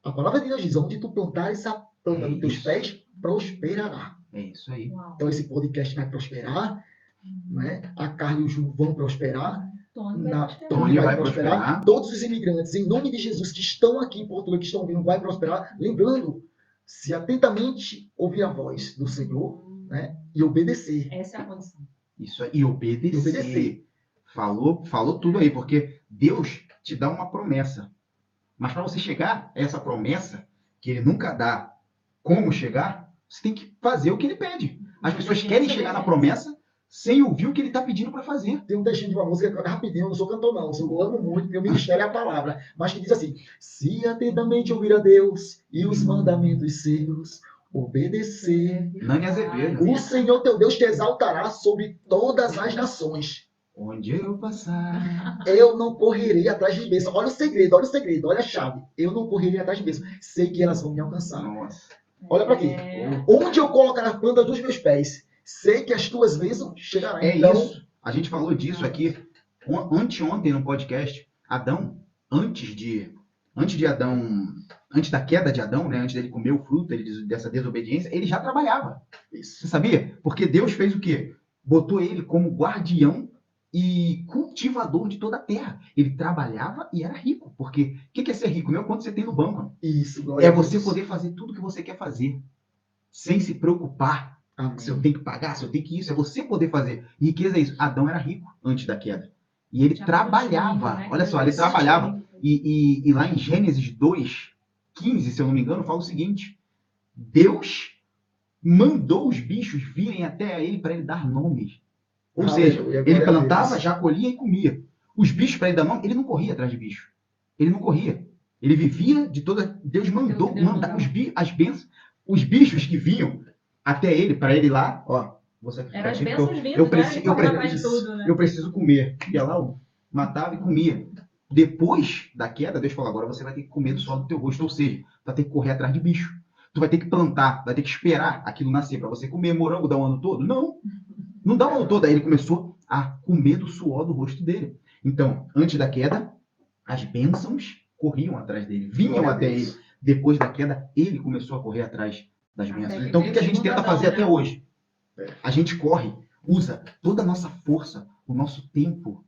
A palavra de Deus diz, onde tu plantares a planta dos teus isso. pés, prosperará. É isso aí. Uau. Então esse podcast vai prosperar, né? A Carla e o Ju vão prosperar. Tony vai Na prosperar. Tony vai vai prosperar. prosperar. Todos os imigrantes, em nome de Jesus, que estão aqui em Portugal, que estão vindo, vai prosperar. Lembrando, se atentamente ouvir a voz do Senhor, né? E obedecer. Essa é a condição. Isso aí. E obedecer. E obedecer. Falou tudo aí, porque Deus te dá uma promessa. Mas para você chegar a essa promessa, que ele nunca dá como chegar, você tem que fazer o que ele pede. As pessoas querem chegar na promessa sem ouvir o que ele está pedindo para fazer. Tem um textinho de uma música, rapidinho, eu não sou cantor não, eu amo muito, meu ministério é a palavra, mas que diz assim, se atentamente ouvir a Deus e os mandamentos seus, obedecer, Nani Azevedo. o Senhor teu Deus te exaltará sobre todas as nações. Onde eu passar. Eu não correrei atrás de bênçãos. Olha o segredo, olha a chave. Eu não correrei atrás de bênçãos. Sei que elas vão me alcançar. Nossa. Olha para aqui. Onde eu colocar a planta dos meus pés, sei que as tuas bênçãos chegarão. É Então, isso. A gente falou disso aqui anteontem no podcast. Adão, antes da queda de Adão, né, antes dele comer o fruto dessa desobediência, ele já trabalhava. isso. Você sabia? Porque Deus fez o quê? Botou ele como guardião e cultivador de toda a terra. Ele trabalhava e era rico. Porque o que é ser rico? Não é o quanto você tem no banco. Isso, glória É a Deus. você poder fazer tudo o que você quer fazer. Sem se preocupar Amém. se eu tenho que pagar, se eu tenho que isso. É você poder fazer. Riqueza é isso. Adão era rico antes da queda. E ele Já trabalhava. né? Olha só, ele trabalhava. E lá em Gênesis 2:15, se eu não me engano, fala o seguinte. Deus mandou os bichos virem até ele para ele dar nomes. Ou seja, Aleluia, ele glória a plantava, Deus. já colhia e comia. Os bichos, para ele dar nome, ele não corria atrás de bicho. Ele não corria. Ele vivia de toda... Deus mandou mandar as bênçãos. Os bichos que vinham até ele, para ele ir lá, ó. Você Era as fica bênçãos quietinho, vindo, eu né? preciso, Ele eu, correu pre- atrás de tudo, né? eu preciso comer. Ia lá, ó, matava e comia. Depois da queda, Deus falou, agora você vai ter que comer do sol do teu rosto. Ou seja, vai ter que correr atrás de bicho. Tu vai ter que plantar, vai ter que esperar aquilo nascer para você comer morango dar o ano todo? Não. Não dá o ano todo. Aí ele começou a comer do suor do rosto dele. Então, antes da queda, as bênçãos corriam atrás dele, vinham Glória a até Deus. ele. Depois da queda, ele começou a correr atrás das bênçãos. Até Então, o que que a gente veio o tenta Adão, fazer né? até hoje? É. A gente corre, usa toda a nossa força, o nosso tempo,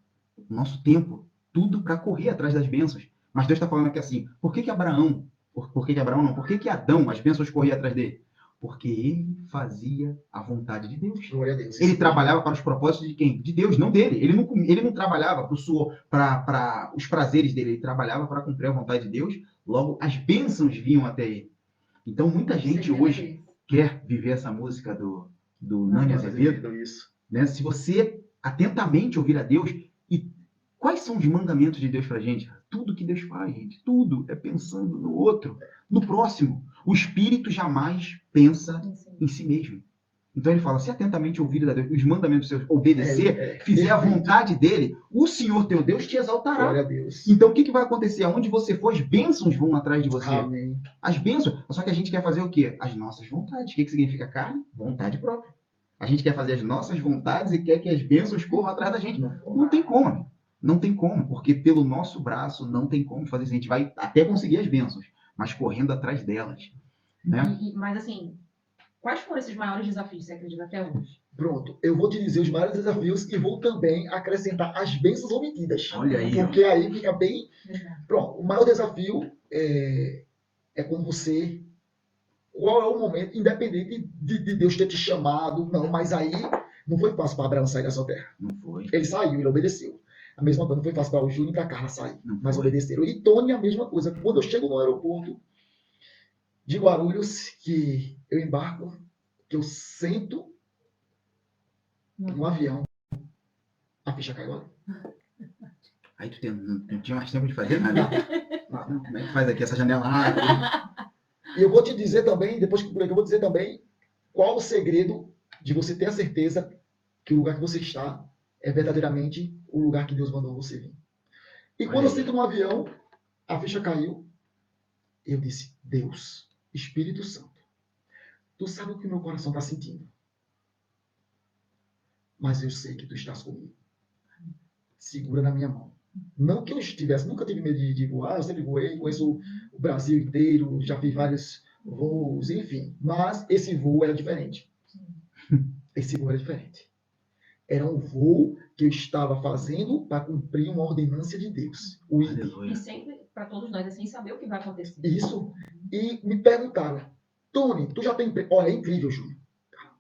tudo para correr atrás das bênçãos. Mas Deus está falando aqui assim, por que Abraão não? Por que Adão, as bênçãos corriam atrás dele? Porque ele fazia a vontade de Deus. Glória a Deus. Ele trabalhava para os propósitos de quem? De Deus, não dele. Ele não trabalhava para os prazeres dele, ele trabalhava para cumprir a vontade de Deus. Logo, as bênçãos vinham até ele. Então, muita gente hoje quer viver essa música do Nani Azevedo, Isso. né? Se você atentamente ouvir a Deus, e quais são os mandamentos de Deus para a gente? Tudo que Deus faz, gente, tudo é pensando no outro, no próximo. O Espírito jamais pensa em si mesmo. Então ele fala, se atentamente ouvir a Deus, os mandamentos seus, obedecer, fizer a vontade dele, o Senhor teu Deus te exaltará. Glória a Deus. Então o que vai acontecer? Aonde você for, as bênçãos vão atrás de você. Amém. As bênçãos, só que a gente quer fazer o quê? As nossas vontades. O que significa carne? Vontade própria. A gente quer fazer as nossas vontades e quer que as bênçãos corram atrás da gente. Não tem como, amigo. Não tem como, porque pelo nosso braço não tem como fazer isso. A gente vai até conseguir as bênçãos, mas correndo atrás delas. Né? Mas assim, quais foram esses maiores desafios, você acredita, até hoje? Pronto, eu vou te dizer os maiores desafios e vou também acrescentar as bênçãos omitidas. Olha aí, ó. Porque aí fica bem... Pronto, o maior desafio é quando você... Qual é o momento, independente de Deus ter te chamado, não, mas aí não foi fácil para Abraão sair da sua terra. Não foi. Ele saiu, ele obedeceu. A mesma coisa, não foi fácil para o Júnior e para a Carla sair, Não mas foi. obedeceram. E Tony, a mesma coisa. Quando eu chego no aeroporto de Guarulhos, que eu embarco, que eu sento no avião, a ficha caiu ali. Aí não tinha mais tempo de fazer nada. Como é que faz aqui essa janela? E eu vou te dizer também, depois que eu vou dizer também qual o segredo de você ter a certeza que o lugar que você está é verdadeiramente o lugar que Deus mandou você vir. E quando eu sento no avião, a ficha caiu, eu disse, Deus, Espírito Santo, tu sabe o que meu coração está sentindo, mas eu sei que tu estás comigo. Segura na minha mão. Não que eu estivesse, nunca tive medo de voar, eu sempre voei, conheço o Brasil inteiro, já fiz vários voos, enfim. Mas esse voo era diferente. Esse voo era diferente. Era um voo que eu estava fazendo para cumprir uma ordenância de Deus. O ID. E sempre, para todos nós, assim, saber o que vai acontecer. Isso. E me perguntaram, Tony, tu já tem emprego? Olha, é incrível, Júlio.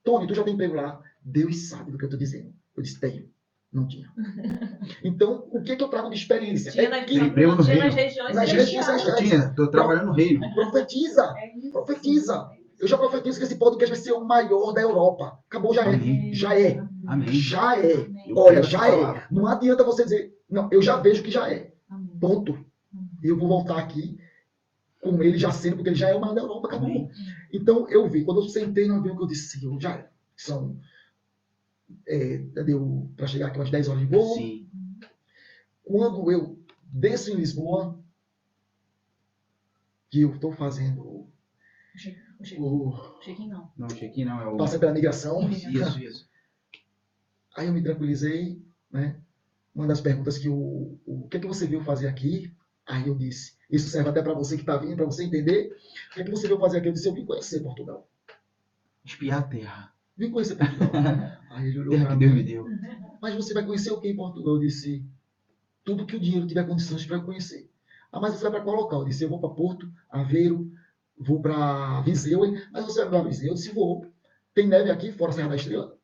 Tony, tu já tem emprego lá? Deus sabe do que eu estou dizendo. Eu disse, tenho. Não tinha. Então, o que eu trago de experiência? Tinha É que emprego no reino. nas regiões Nas regiões celestiais. Estou trabalhando no reino. Profetiza. Profetiza. Eu já profetizo que esse podcast vai ser o maior da Europa. Acabou, já é. Amém. Já é. Amém. Já é. Amém. Olha, já é. Não adianta você dizer, não, eu já vejo que já é. Amém. Ponto. E eu vou voltar aqui com ele já sendo, porque ele já é o maior da Europa. Acabou. Amém. Então, eu vi. Quando eu sentei no avião, que eu disse, Senhor, já é. São... deu para chegar aqui umas 10 horas de voo. Sim. Quando eu desço em Lisboa, que eu estou fazendo O check-in não. Não, check-in não, é o... passa pela migração, Isso. aí eu me tranquilizei, né? Uma das perguntas que o que é que você veio fazer aqui? Aí eu disse, isso serve até para você que está vindo, para você entender. O que é que você veio fazer aqui? Eu disse, eu vim conhecer Portugal. Espiar a terra. Vim conhecer Portugal. Aí ele olhou Terra para que Deus me mim, deu. mas você vai conhecer o que em Portugal? Eu disse, tudo que o dinheiro tiver condições para conhecer. Ah, mas você vai para qual local? Eu disse, eu vou para Porto, Aveiro, vou para Viseu. Hein? Mas você vai para Viseu? Eu disse, vou. Tem neve aqui, fora a Serra da Estrela?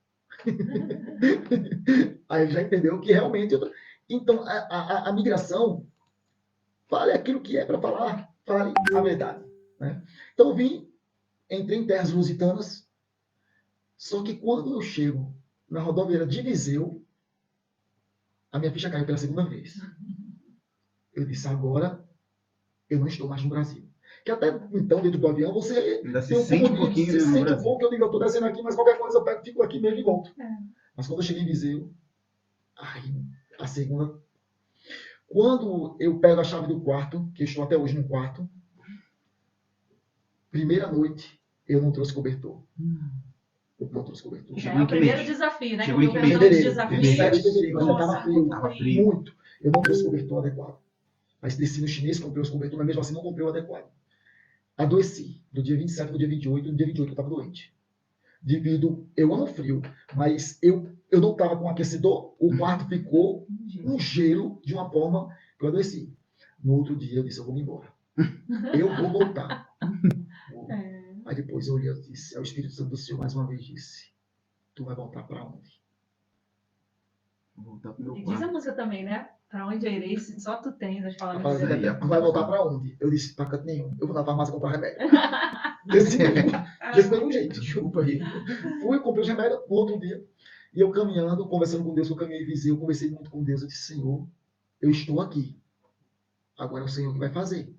Aí ele já entendeu que realmente... Então, a migração, fale aquilo que é para falar, fale a verdade. Né? Então, eu vim, entrei em terras lusitanas, só que quando eu chego na rodoviária de Viseu, a minha ficha caiu pela segunda vez. Eu disse, agora eu não estou mais no Brasil. Que até então, dentro do avião, você Ainda se tem sente um pouquinho, né, se no sente um Brasil. pouco, eu digo, eu estou descendo aqui, mas qualquer coisa eu pego, fico aqui mesmo e volto. É. Mas quando eu cheguei em Viseu, aí, a segunda... Quando eu pego a chave do quarto, que eu estou até hoje no quarto, primeira noite, eu não trouxe cobertor. Eu não trouxe cobertor. Já é o primeiro desafio, né? Chegou Que em eu que tô pensando mês? nos Fevereiro, desafios. 27 de fevereiro, ainda Nossa, estava frio. Tava frio. Muito. Eu não trouxe cobertor adequado. Mas desci no chinês, comprei os cobertores, mas mesmo assim não comprei o adequado. Adoeci. Do dia 27 pro dia 28, no dia 28 eu estava doente. Eu amo frio, mas eu não estava com aquecedor, o quarto ficou um gelo de uma forma que eu adoeci. No outro dia eu disse, eu vou me embora. Eu vou voltar. Aí depois eu olhei e disse, é o Espírito Santo do Senhor mais uma vez disse, tu vai voltar para onde? Vou voltar pro meu E diz a quarto. música também, né? Pra onde eu irei, se só tu tens as A palavras palavra de Aí, Deus. é, tu vai voltar para onde? Eu disse, para canto nenhum. Eu vou na farmácia comprar remédio. Desse mesmo jeito. Desculpa aí. Fui, comprei os remédios no outro dia. E eu caminhando, conversando com Deus, eu caminhei em Viseu, eu conversei muito com Deus. Eu disse, Senhor, eu estou aqui. Agora é o Senhor que vai fazer.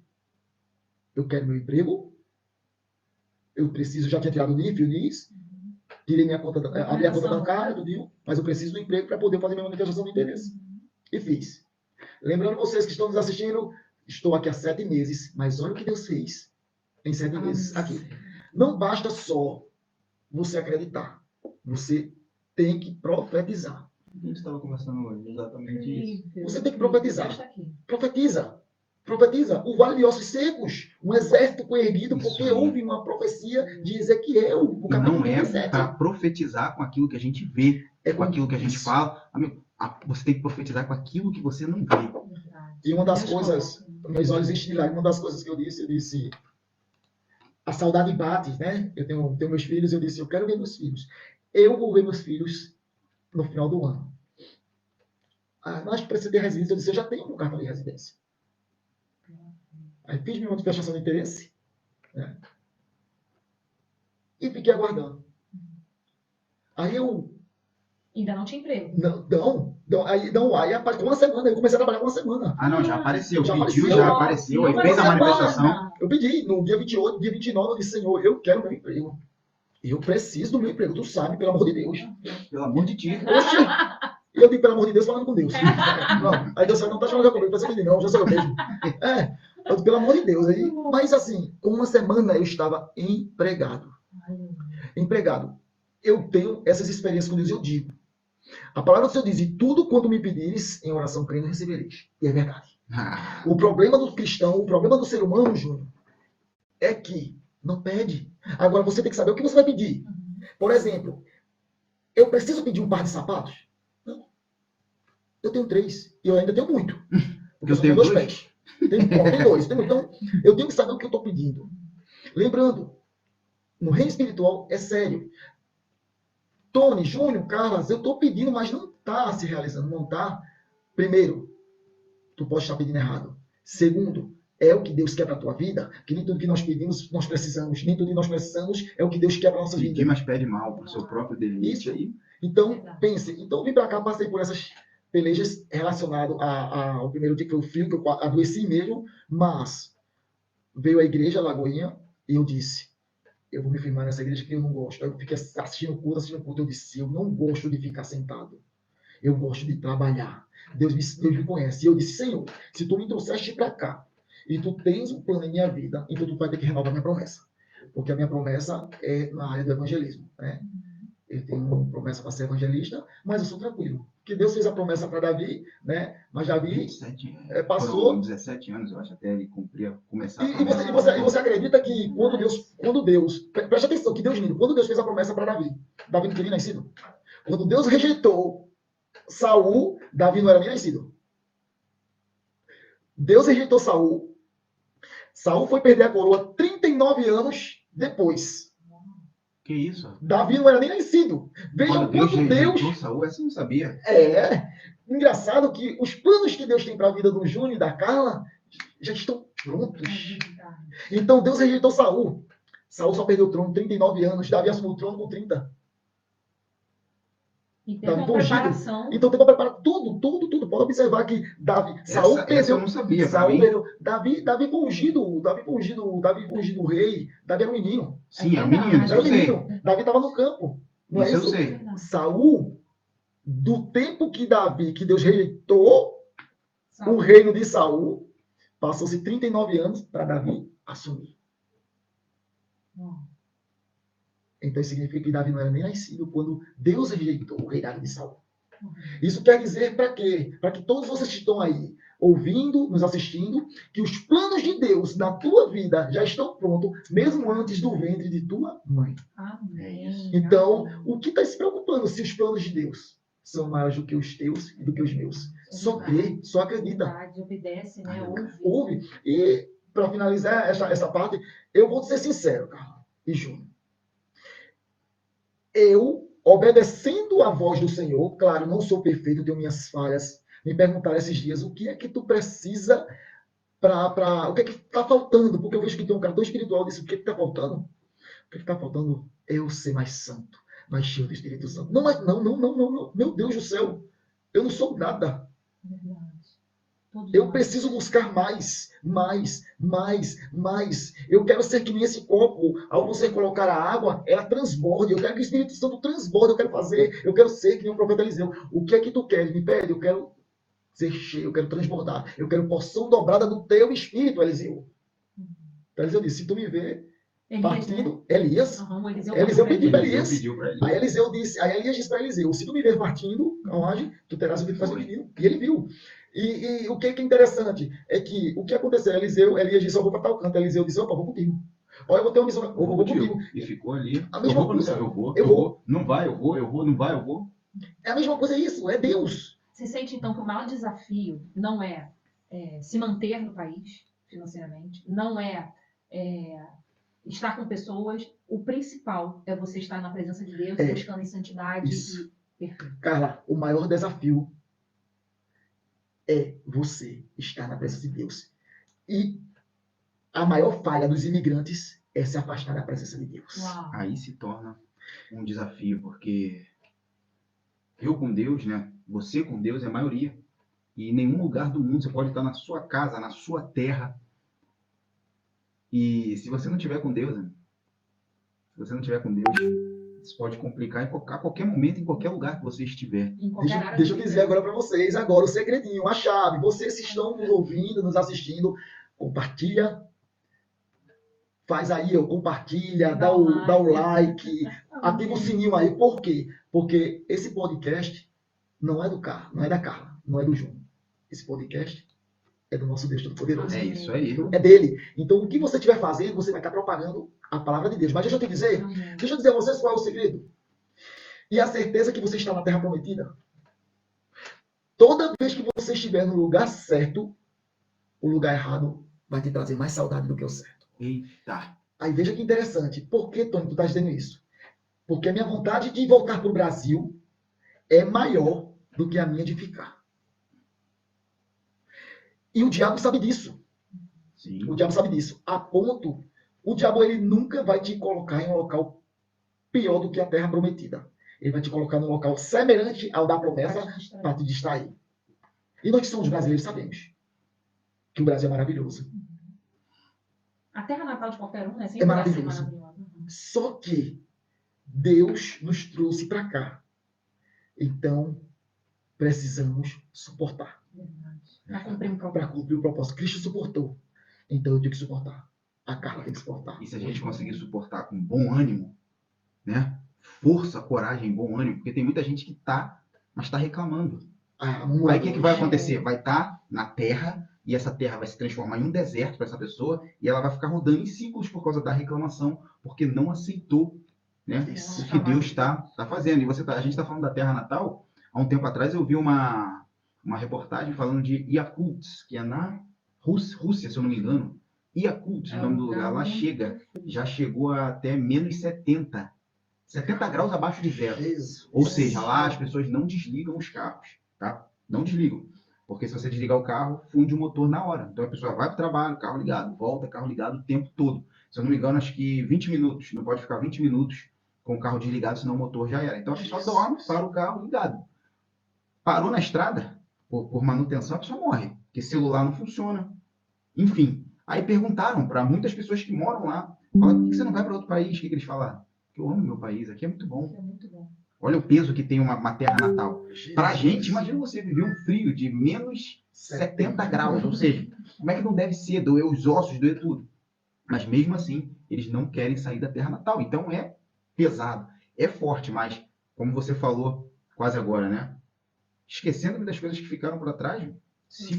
Eu quero meu emprego. Eu preciso, já tinha tirado o NIF, o NIS. Tirei minha conta, a minha conta bancária, tudo, mas eu preciso do emprego para poder fazer minha manifestação de interesse. E fiz. Lembrando vocês que estão nos assistindo, estou aqui há 7 meses, mas olha o que Deus fez em 7 meses aqui. Não basta só você acreditar. Você tem que profetizar. A gente estava conversando hoje, exatamente isso. Você tem que profetizar. Deus tá aqui. Profetiza. Profetiza. O vale de ossos secos. Um exército foi erguido Isso porque aí. houve uma profecia de Ezequiel. O E não capítulo é 17. para profetizar com aquilo que a gente vê, É com aquilo que a gente isso. fala. Amigo, você tem que profetizar com aquilo que você não vê. Verdade. E uma das Deus coisas, coloca. meus olhos enchem de lágrimas, uma das coisas que eu disse, a saudade bate, né? Eu tenho meus filhos, eu disse, eu quero ver meus filhos. Eu vou ver meus filhos no final do ano. Ah, mas precisa ter residência. Eu disse, eu já tenho um cartão de residência. Aí fiz minha manifestação de interesse, né? E fiquei aguardando. Aí eu, Ainda não tinha emprego. aí com uma semana, eu comecei a trabalhar com uma semana. Ah, não, já apareceu. Já Pediu, apareceu. já apareceu. Aí Uma fez a semana. manifestação. Eu pedi, no dia 28, dia 29, eu disse, Senhor, eu quero meu emprego. Eu preciso do meu emprego, tu sabe, pelo amor de Deus. Pelo amor de ti. Oxi! E eu digo, pelo amor de Deus, falando com Deus. Não. Aí Deus falou, não tá chamando já comigo, pensa que não, já sou eu mesmo. Eu digo, pelo amor de Deus. Aí, mas assim, com uma semana eu estava empregado. Empregado. Eu tenho essas experiências com Deus e eu digo. A palavra do Senhor diz, e tudo quanto me pedires, em oração crendo, recebereis. E é verdade. O problema do cristão, o problema do ser humano, Júnior, é que não pede. Agora você tem que saber o que você vai pedir. Por exemplo, eu preciso pedir um par de sapatos? Não. Eu tenho 3. E eu ainda tenho muito. Porque eu só tenho 2 pés. Tem 2. Então, eu tenho que saber o que eu estou pedindo. Lembrando, no reino espiritual é sério. Tony, Júnior, Carlos, eu estou pedindo, mas não está se realizando. Não está. Primeiro, tu pode estar pedindo errado. Segundo, é o que Deus quer para a tua vida, que nem tudo que nós pedimos, nós precisamos. Nem tudo que nós preçamos é o que Deus quer para a nossa vida. Pedir, mas pede mal para o seu próprio deleite. Isso. Aí. Então, pense. Então, eu vim para cá, passei por essas pelejas relacionadas ao primeiro dia que foi o frio, que eu adoeci mesmo, mas veio a igreja, a Lagoinha, e eu disse, eu vou me firmar nessa igreja que eu não gosto. Aí eu fiquei assistindo culto, eu disse, eu não gosto de ficar sentado. Eu gosto de trabalhar. Deus me conhece. E eu disse, Senhor, se tu me trouxeste para cá, e tu tens um plano em minha vida, então tu vai ter que renovar minha promessa. Porque a minha promessa é na área do evangelismo, né? Eu tenho uma promessa para ser evangelista, mas eu sou tranquilo. Porque Deus fez a promessa para Davi, né? Mas Davi 27, passou. Foram 17 anos, eu acho, até ele começar a promessa. E você acredita que quando Deus. Preste atenção, que Deus lindo. Quando Deus fez a promessa para Davi, Davi não tinha nem nascido. Quando Deus rejeitou Saul, Davi não era nem nascido. Deus rejeitou Saul. Saul foi perder a coroa 39 anos depois. Que isso? Davi não era nem nascido. Veja Quando quanto Deus. Saul, essa eu não sabia. Engraçado que os planos que Deus tem para a vida do Júnior e da Carla já estão prontos. Então Deus rejeitou Saul. Saul só perdeu o trono com 39 anos. Davi assumiu o trono com 30. E teve uma preparação. Então teve uma preparação. Tudo. Pode observar que Saul perdeu. Essa eu não sabia. Saul perdeu. Davi foi ungido rei. Davi era um menino. Sim, é um menino. Era um menino. Davi estava no campo. Não é isso? Isso Eu sei. Saul, do tempo que Deus rejeitou o reino de Saul, passou-se 39 anos para Davi assumir. Então isso significa que Davi não era nem nascido quando Deus rejeitou o reinado de Saul. Isso quer dizer para quê? Para que todos vocês que estão aí ouvindo, nos assistindo, que os planos de Deus na tua vida já estão prontos, mesmo antes do ventre de tua mãe. Amém. Então, o que está se preocupando se os planos de Deus são maiores do que os teus e do que os meus? Só crê, só acredita. Obedece, né? Ouve. E, para finalizar essa parte, eu vou ser sincero, Carla e Júnior. Eu, obedecendo a voz do Senhor, claro, não sou perfeito, tenho minhas falhas. Me perguntaram esses dias, o que é que tu precisa o que é que está faltando? Porque eu vejo que tem um cara tão espiritual, disse, o que é que está faltando? O que está faltando é eu ser mais santo, mais cheio do Espírito Santo. Não. Meu Deus do céu, eu não sou nada. Eu preciso buscar mais. Eu quero ser que nem esse copo, ao você colocar a água, ela transborde. Eu quero que o Espírito Santo transborde. Eu quero ser que nem o profeta Eliseu. O que é que tu queres? Me pede, eu quero ser cheio, eu quero transbordar. Eu quero porção dobrada do teu Espírito, Eliseu. Então Eliseu disse, se tu me ver partindo, Elias pediu para Elias. Aí Elias disse para Eliseu, se tu me ver partindo, aonde, tu terás o que faz o menino. E ele viu. E o que é interessante é que o que aconteceu? Elias disse, eu vou para tal canto. Eliseu disse, opa, vou contigo. Olha, eu vou ter uma missão, eu vou contigo. E ficou ali. A mesma coisa. Eu vou. Não vai, eu vou, não vai, eu vou. É a mesma coisa isso, é Deus. Você sente, então, que o maior desafio não é se manter no país, financeiramente, não é estar com pessoas, o principal é você estar na presença de Deus, buscando em santidade. Isso. Carla, o maior desafio é você estar na presença de Deus. E a maior falha dos imigrantes é se afastar da presença de Deus. Uau. Aí se torna. um desafio, porque eu com Deus, né? Você com Deus é a maioria. E em nenhum lugar do mundo você pode estar na sua casa, na sua terra. E se você não tiver com Deus, né? Se você não tiver com Deus, isso pode complicar a qualquer momento, em qualquer lugar que você estiver. Em qualquer área Deixa eu da dizer vida. agora para vocês, agora o segredinho, a chave. Vocês que estão nos ouvindo, nos assistindo, compartilha, faz aí, ó, compartilha, dá o like, ativa o sininho aí. Por quê? Porque esse podcast não é do Carlos, não é da Carla, não é do João. Esse podcast é do nosso Deus Todo-Poderoso. É isso aí. É dele. Então, o que você estiver fazendo, você vai estar propagando a palavra de Deus. Mas deixa eu te dizer, Amém. deixa eu dizer a vocês qual é o segredo. E a certeza que você está na terra prometida. Toda vez que você estiver no lugar certo, o lugar errado vai te trazer mais saudade do que o certo. Eita. Aí veja que interessante. Por que, Tony, tu está dizendo isso? Porque a minha vontade de voltar para o Brasil é maior do que a minha de ficar. E o diabo sabe disso. Sim. O diabo sabe disso. A ponto, o diabo ele nunca vai te colocar em um local pior do que a terra prometida. Ele vai te colocar num local semelhante ao da promessa para te distrair. E nós que somos brasileiros sabemos que o Brasil é maravilhoso. A terra natal de qualquer um, né? É Sempre vai ser maravilhoso. maravilhosa. Só que Deus nos trouxe para cá. Então, precisamos suportar. Para cumprir um Para propósito. cumprir o propósito. Cristo suportou. Então, eu tenho que suportar. A Carla tem que suportar. E se a gente conseguir suportar com bom ânimo, né? Força, coragem, bom ânimo, porque tem muita gente que tá, mas tá reclamando. Aí o que vai acontecer? Vai estar na terra e essa terra vai se transformar em um deserto para essa pessoa e ela vai ficar rodando em ciclos por causa da reclamação, porque não aceitou, né, Isso. o que Deus está fazendo. E a gente está falando da terra natal. Há um tempo atrás eu vi uma reportagem falando de Yakutsk, que é na Rússia, se eu não me engano. Yakutsk, o nome do lugar, lá já chegou a até menos 70 graus abaixo de zero. Jesus. Ou seja, lá as pessoas não desligam os carros, tá? Não desligam. Porque se você desligar o carro, funde o motor na hora. Então a pessoa vai para o trabalho, carro ligado, volta, carro ligado o tempo todo. Se eu não me engano, acho que 20 minutos. Não pode ficar 20 minutos com o carro desligado, senão o motor já era. Então a pessoa dorme, para o carro ligado. Parou na estrada, por manutenção, a pessoa morre. Porque celular não funciona. Enfim. Aí perguntaram para muitas pessoas que moram lá, fala, por que você não vai para outro país? O que eles falaram? Eu amo meu país, aqui é muito bom. É muito bom. Olha o peso que tem uma terra natal. Pra gente, imagina você viver um frio de menos 70 graus, ou seja, como é que não deve ser? Doer os ossos, doer tudo. Mas mesmo assim, eles não querem sair da terra natal. Então é pesado, é forte, mas como você falou quase agora, né? Esquecendo das coisas que ficaram para trás,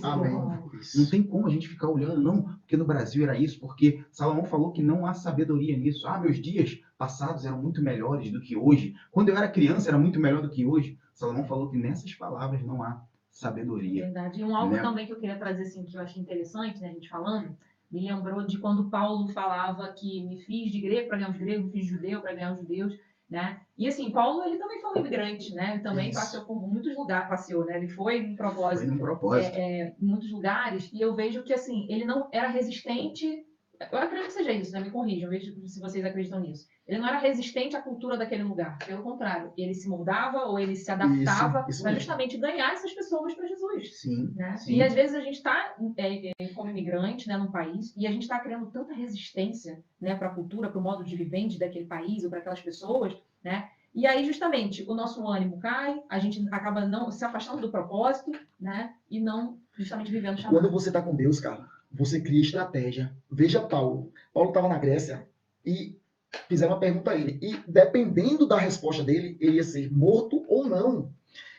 Amém. não tem como a gente ficar olhando, não, porque no Brasil era isso, porque Salomão falou que não há sabedoria nisso. Ah, meus dias passados eram muito melhores do que hoje. Quando eu era criança era muito melhor do que hoje. Salomão falou que nessas palavras não há sabedoria. Verdade. E algo Né? também que eu queria trazer, assim, que eu achei interessante, né, a gente falando, me lembrou de quando Paulo falava que me fiz de grego para ganhar os gregos, me fiz de judeu para ganhar os judeus, né? E assim, Paulo, ele também foi um imigrante, né? Ele também passeou por muitos lugares, né? Ele foi em propósito. Foi num propósito. Em muitos lugares, e eu vejo que, assim, ele não era resistente, eu acredito que seja isso, né? Me corrijam, vejo se vocês acreditam nisso. Ele não era resistente à cultura daquele lugar, pelo contrário, ele se moldava ou ele se adaptava Isso para mesmo. justamente ganhar essas pessoas para Jesus. Sim, Né? sim. E às vezes a gente está como imigrante, né, num país e a gente está criando tanta resistência, né, para a cultura, para o modo de vivente daquele país ou para aquelas pessoas, né? E aí justamente o nosso ânimo cai, a gente acaba não se afastando do propósito, né? E não justamente vivendo o chamado. Quando você está com Deus, cara, você cria estratégia. Veja Paulo. Paulo estava na Grécia e fizeram uma pergunta a ele. E dependendo da resposta dele, ele ia ser morto ou não.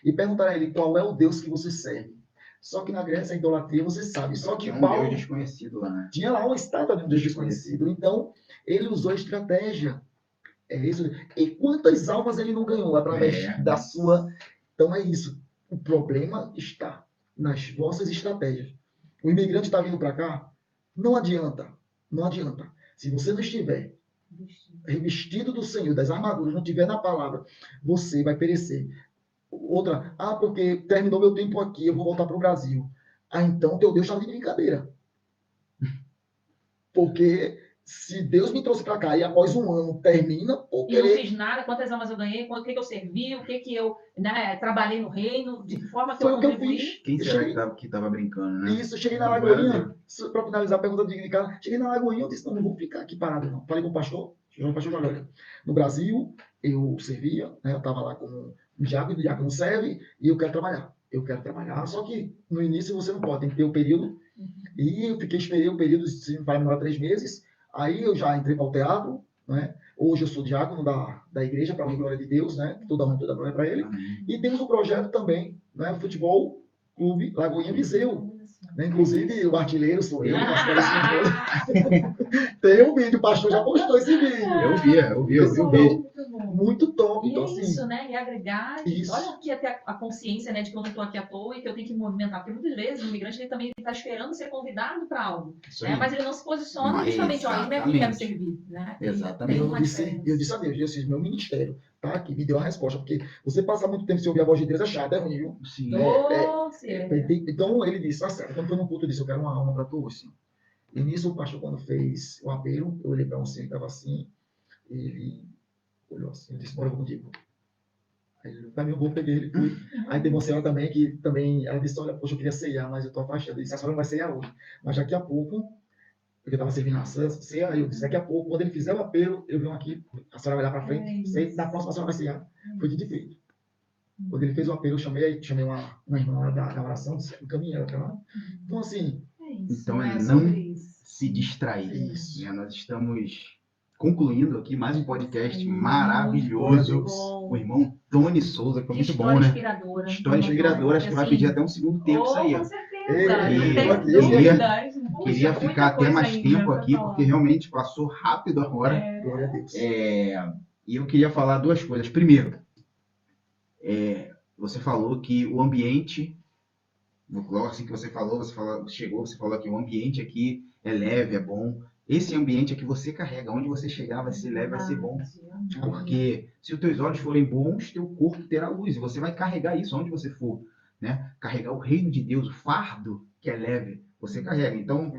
E perguntaram a ele qual é o Deus que você serve. Só que na Grécia a idolatria você sabe. Só que Tinha um Paulo Deus desconhecido lá, né? tinha lá uma estátua de um Deus desconhecido. Então ele usou estratégia. É isso. E quantas almas ele não ganhou através da sua. Então é isso. O problema está nas vossas estratégias. O imigrante está vindo para cá, não adianta. Não adianta. Se você não estiver revestido do Senhor, das armaduras, não estiver na palavra, você vai perecer. Outra, porque terminou meu tempo aqui, eu vou voltar para o Brasil. Então teu Deus está de brincadeira. Porque se Deus me trouxe para cá e após um ano termina, por E não querer. fiz nada, quantas almas eu ganhei, o que eu servi, o que eu, né, trabalhei no reino, de que forma que Foi eu o que eu contribuí. fiz. Quem Eu será cheguei, que tava brincando, né? isso, eu cheguei na Glória a Lagoinha, para finalizar a pergunta de cara, cheguei na Lagoinha, eu disse, não vou ficar aqui parado, não. Falei com o pastor Jorge. No Brasil, eu servia, né, eu estava lá como um diácono serve, e eu quero trabalhar. Eu quero trabalhar, só que no início você não pode, tem que ter o período. E eu esperei o período, se não demorar 3 meses, aí eu já entrei para o teatro, né? Hoje eu sou diácono da igreja, para a glória de Deus, né? Toda honra, toda glória para ele. E temos um projeto também, né? Futebol Clube Lagoinha Viseu. Né? Inclusive, o artilheiro sou eu, nosso tem um vídeo, o pastor já postou esse vídeo. Eu vi o vídeo. Muito top. E Então, é assim, isso, né? E agregar. Isso. Olha aqui até a consciência, né, de que eu não estou aqui à toa e que eu tenho que me movimentar. Porque muitas vezes o imigrante ele também está esperando ser convidado para algo. Isso Né? aí. Mas ele não se posiciona Mas, justamente, ó, eu quero exatamente. servir. Né? Exatamente. Tem uma eu diferença. disse a Deus, Jesus, meu ministério tá aqui, me deu a resposta, porque você passar muito tempo sem ouvir a voz de Deus é chato, é ruim, viu? Sim. Então ele disse, tá certo, quando foi no culto, eu disse, eu quero uma alma para tu, assim. E nisso o pastor, quando fez o apelo, eu olhei para você, ele estava assim, ele olhou assim, eu disse, bora contigo. Aí ele, pra mim, eu vou, peguei ele, fui. Aí tem uma senhora também, que também, ela disse, olha, poxa, eu queria ceiar, mas eu tô afastado. Eu disse, a senhora não vai ceiar hoje. Mas daqui a pouco, porque eu estava servindo a ceia, aí eu disse, daqui a pouco, quando ele fizer o apelo, eu venho aqui, a senhora vai lá para frente, sei, na próxima a senhora vai ceiar. Foi dito e feito. Quando ele fez o apelo, eu chamei uma irmã lá da oração, encaminhei ela para lá. Então, assim... Então, é não sobre isso. se distrair. Isso. Né? Nós estamos concluindo aqui mais um podcast Muito maravilhoso. bom. O irmão Tony Souza, que foi muito História bom, né? inspiradora. História inspiradora. Acho que vai pedir até um segundo tempo isso aí. Com Ó. certeza. Ei, Não eu tenho aqui, dúvidas. Queria Puxa, ficar muita até coisa mais ainda tempo pra aqui, falar. porque realmente passou rápido agora. Glória a Deus. E eu queria falar duas coisas. Primeiro, você falou que o ambiente, logo assim que você falou, chegou, você falou que o ambiente aqui é leve, é bom. Esse ambiente é que você carrega, onde você chegar vai ser leve, vai ser bom. Porque se os teus olhos forem bons, teu corpo terá luz. E você vai carregar isso onde você for. Né? Carregar o reino de Deus, o fardo que é leve, você carrega. Então,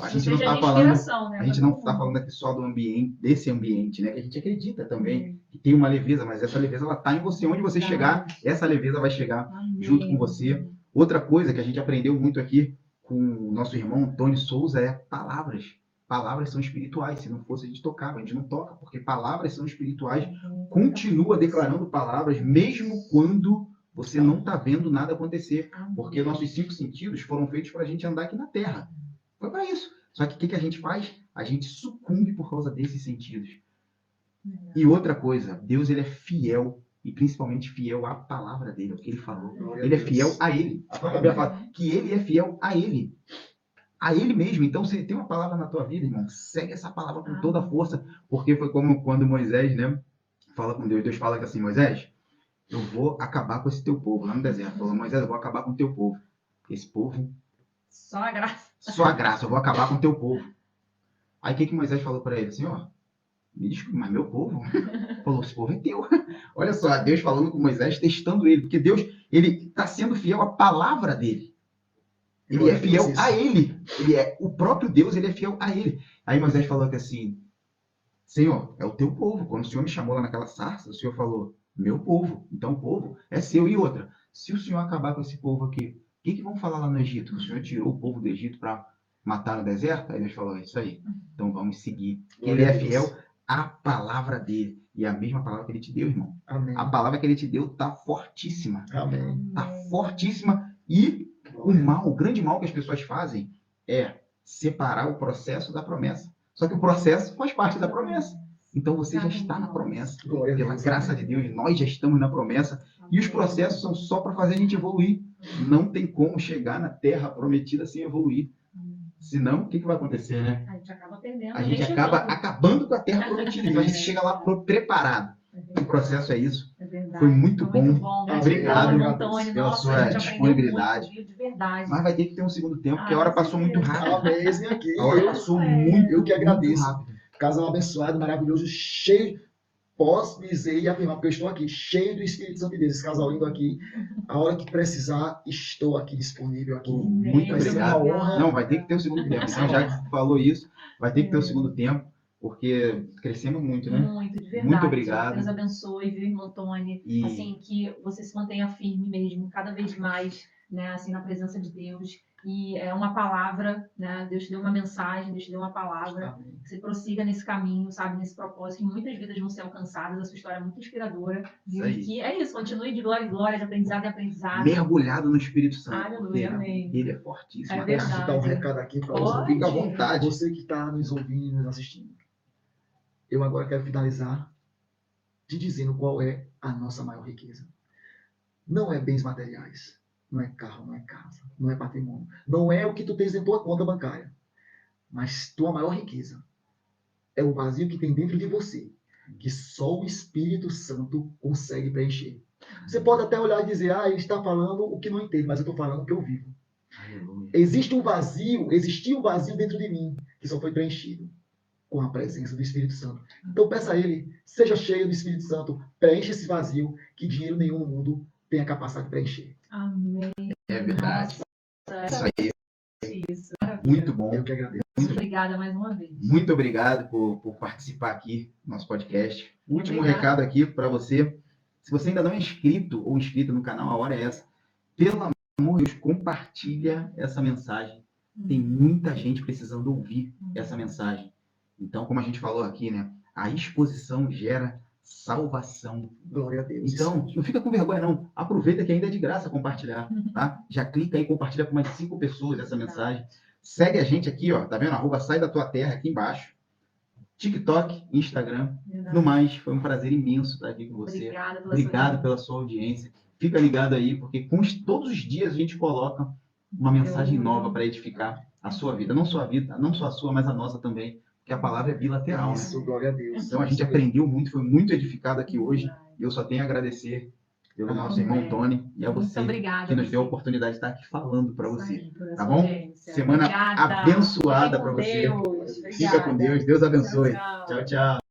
a gente não está falando, né, a gente não está falando aqui só do ambiente, desse ambiente, né? Que a gente acredita também que tem uma leveza, mas essa leveza ela está em você. Onde você chegar, essa leveza vai chegar junto com você. Outra coisa que a gente aprendeu muito aqui com o nosso irmão Tony Souza é palavras. Palavras são espirituais. Se não fosse, a gente tocava. A gente não toca, porque palavras são espirituais. Continua declarando palavras, mesmo quando você não está vendo nada acontecer. Porque nossos 5 sentidos foram feitos para a gente andar aqui na Terra. Foi para isso. Só que o que a gente faz? A gente sucumbe por causa desses sentidos. E outra coisa, Deus ele é fiel, e principalmente fiel à palavra dele, o que ele falou. Ele é fiel a ele. A Bíblia fala que ele é fiel a ele. A ele mesmo. Então, se ele tem uma palavra na tua vida, irmão, segue essa palavra com toda a força. Porque foi como quando Moisés, né, fala com Deus. Deus fala que assim, Moisés, eu vou acabar com esse teu povo lá no deserto. Falou, Moisés, eu vou acabar com o teu povo. Esse povo... Só a graça. Só a graça, eu vou acabar com o teu povo. Aí o que Moisés falou para ele? Assim, ó, me desculpe, mas meu povo? Falou, esse povo é teu. Olha só, Deus falando com Moisés, testando ele. Porque Deus, ele está sendo fiel à palavra dele. Ele é fiel a ele. Ele é o próprio Deus, ele é fiel a ele. Aí Moisés falou que assim, Senhor, é o teu povo. Quando o Senhor me chamou lá naquela sarça, o Senhor falou, meu povo. Então o povo é seu. E outra, se o Senhor acabar com esse povo aqui, o que vão falar lá no Egito? Que o Senhor tirou o povo do Egito para matar no deserto? Aí Deus falou, é isso aí. Então vamos seguir. Ele é fiel à palavra dele. E a mesma palavra que ele te deu, irmão. Amém. A palavra que ele te deu está fortíssima. Amém. Está fortíssima. E o grande mal que as pessoas fazem é separar o processo da promessa. Só que o processo faz parte da promessa. Então você já está na promessa. Pela graça de Deus, nós já estamos na promessa. E os processos são só para fazer a gente evoluir. Não tem como chegar na terra prometida sem evoluir. Senão, o que vai acontecer, né? A gente acaba perdendo. A gente acaba acabando com a terra prometida. Então a gente chega lá preparado. O processo é isso. É verdade. Foi muito bom. Né? Obrigado Antônio, pela nossa, sua a gente aprendeu disponibilidade. muito, viu, de verdade. Mas vai ter que ter um segundo tempo, porque a hora passou muito rápido. Amém, aqui. A hora passou muito, Eu que agradeço. rápido. Casal abençoado, maravilhoso, cheio. Posso dizer e afirmar, porque eu estou aqui, cheio do Espírito Santo de Deus. Esse casal lindo aqui. A hora que precisar, estou aqui disponível aqui. Muito Vai ser obrigado. uma honra. Não, vai ter que ter o segundo tempo. Então, já que falou isso, vai ter que ter o segundo tempo. porque crescemos muito, né? Muito, de verdade. Muito obrigado. Deus abençoe, viu, irmão Tony? E- Assim, que você se mantenha firme mesmo, cada vez mais, né, assim, na presença de Deus. E é uma palavra, né? Deus te deu uma mensagem, Deus te deu uma palavra. Amém. Que você prossiga nesse caminho, sabe, nesse propósito, que muitas vidas vão ser alcançadas. A sua história é muito inspiradora. Viu? Isso aí. E que é isso, continue de glória em glória, de aprendizado em aprendizado. Mergulhado no Espírito Santo. Aleluia, porque amém. Ele é fortíssimo. É Posso verdade. dar um recado aqui para Pode. você? Fica à vontade. Você que está nos ouvindo e nos assistindo. Eu agora quero finalizar te dizendo qual é a nossa maior riqueza. Não é bens materiais, não é carro, não é casa, não é patrimônio, não é o que tu tens em tua conta bancária, mas tua maior riqueza é o vazio que tem dentro de você, que só o Espírito Santo consegue preencher. Você pode até olhar e dizer, ele está falando o que não entende, mas eu estou falando o que eu vivo. Aleluia. Existiu um vazio dentro de mim, que só foi preenchido com a presença do Espírito Santo. Então peça a Ele, seja cheio do Espírito Santo, preencha esse vazio que dinheiro nenhum no mundo tem a capacidade de preencher. Amém. É verdade. Nossa, Isso aí. isso. Muito bom. Eu que agradeço. Obrigada mais uma vez. Muito obrigado por participar aqui do nosso podcast. Último Obrigada. recado aqui para você. Se você ainda não é inscrito ou inscrita no canal, a hora é essa. Pelo amor de Deus, compartilha essa mensagem. Tem muita gente precisando ouvir essa mensagem. Então, como a gente falou aqui, né? A exposição gera salvação. Glória a Deus. Então, não fica com vergonha, não. Aproveita que ainda é de graça compartilhar, tá? Já clica aí, compartilha com mais 5 pessoas essa mensagem. Segue a gente aqui, ó, tá vendo? @sai da tua terra aqui embaixo. TikTok, Instagram. Verdade. No mais, foi um prazer imenso estar aqui com você. Obrigada pela Obrigado sua pela sua audiência. Fica ligado aí, porque todos os dias a gente coloca uma mensagem nova para edificar a sua vida. Não só a vida, não só a sua, mas a nossa também, porque a palavra é bilateral, né? Isso, glória a Deus. Então a gente aprendeu muito, foi muito edificado aqui hoje. E eu só tenho a agradecer pelo nosso irmão Amém. Tony e a Muito você obrigada. que nos deu a você. oportunidade de estar aqui falando para Isso você. aí, por essa Tá bom? audiência. Semana Obrigada. abençoada Fique para com você. Deus. Fica com Obrigada. Deus. Deus abençoe. Tchau, tchau. Tchau, tchau.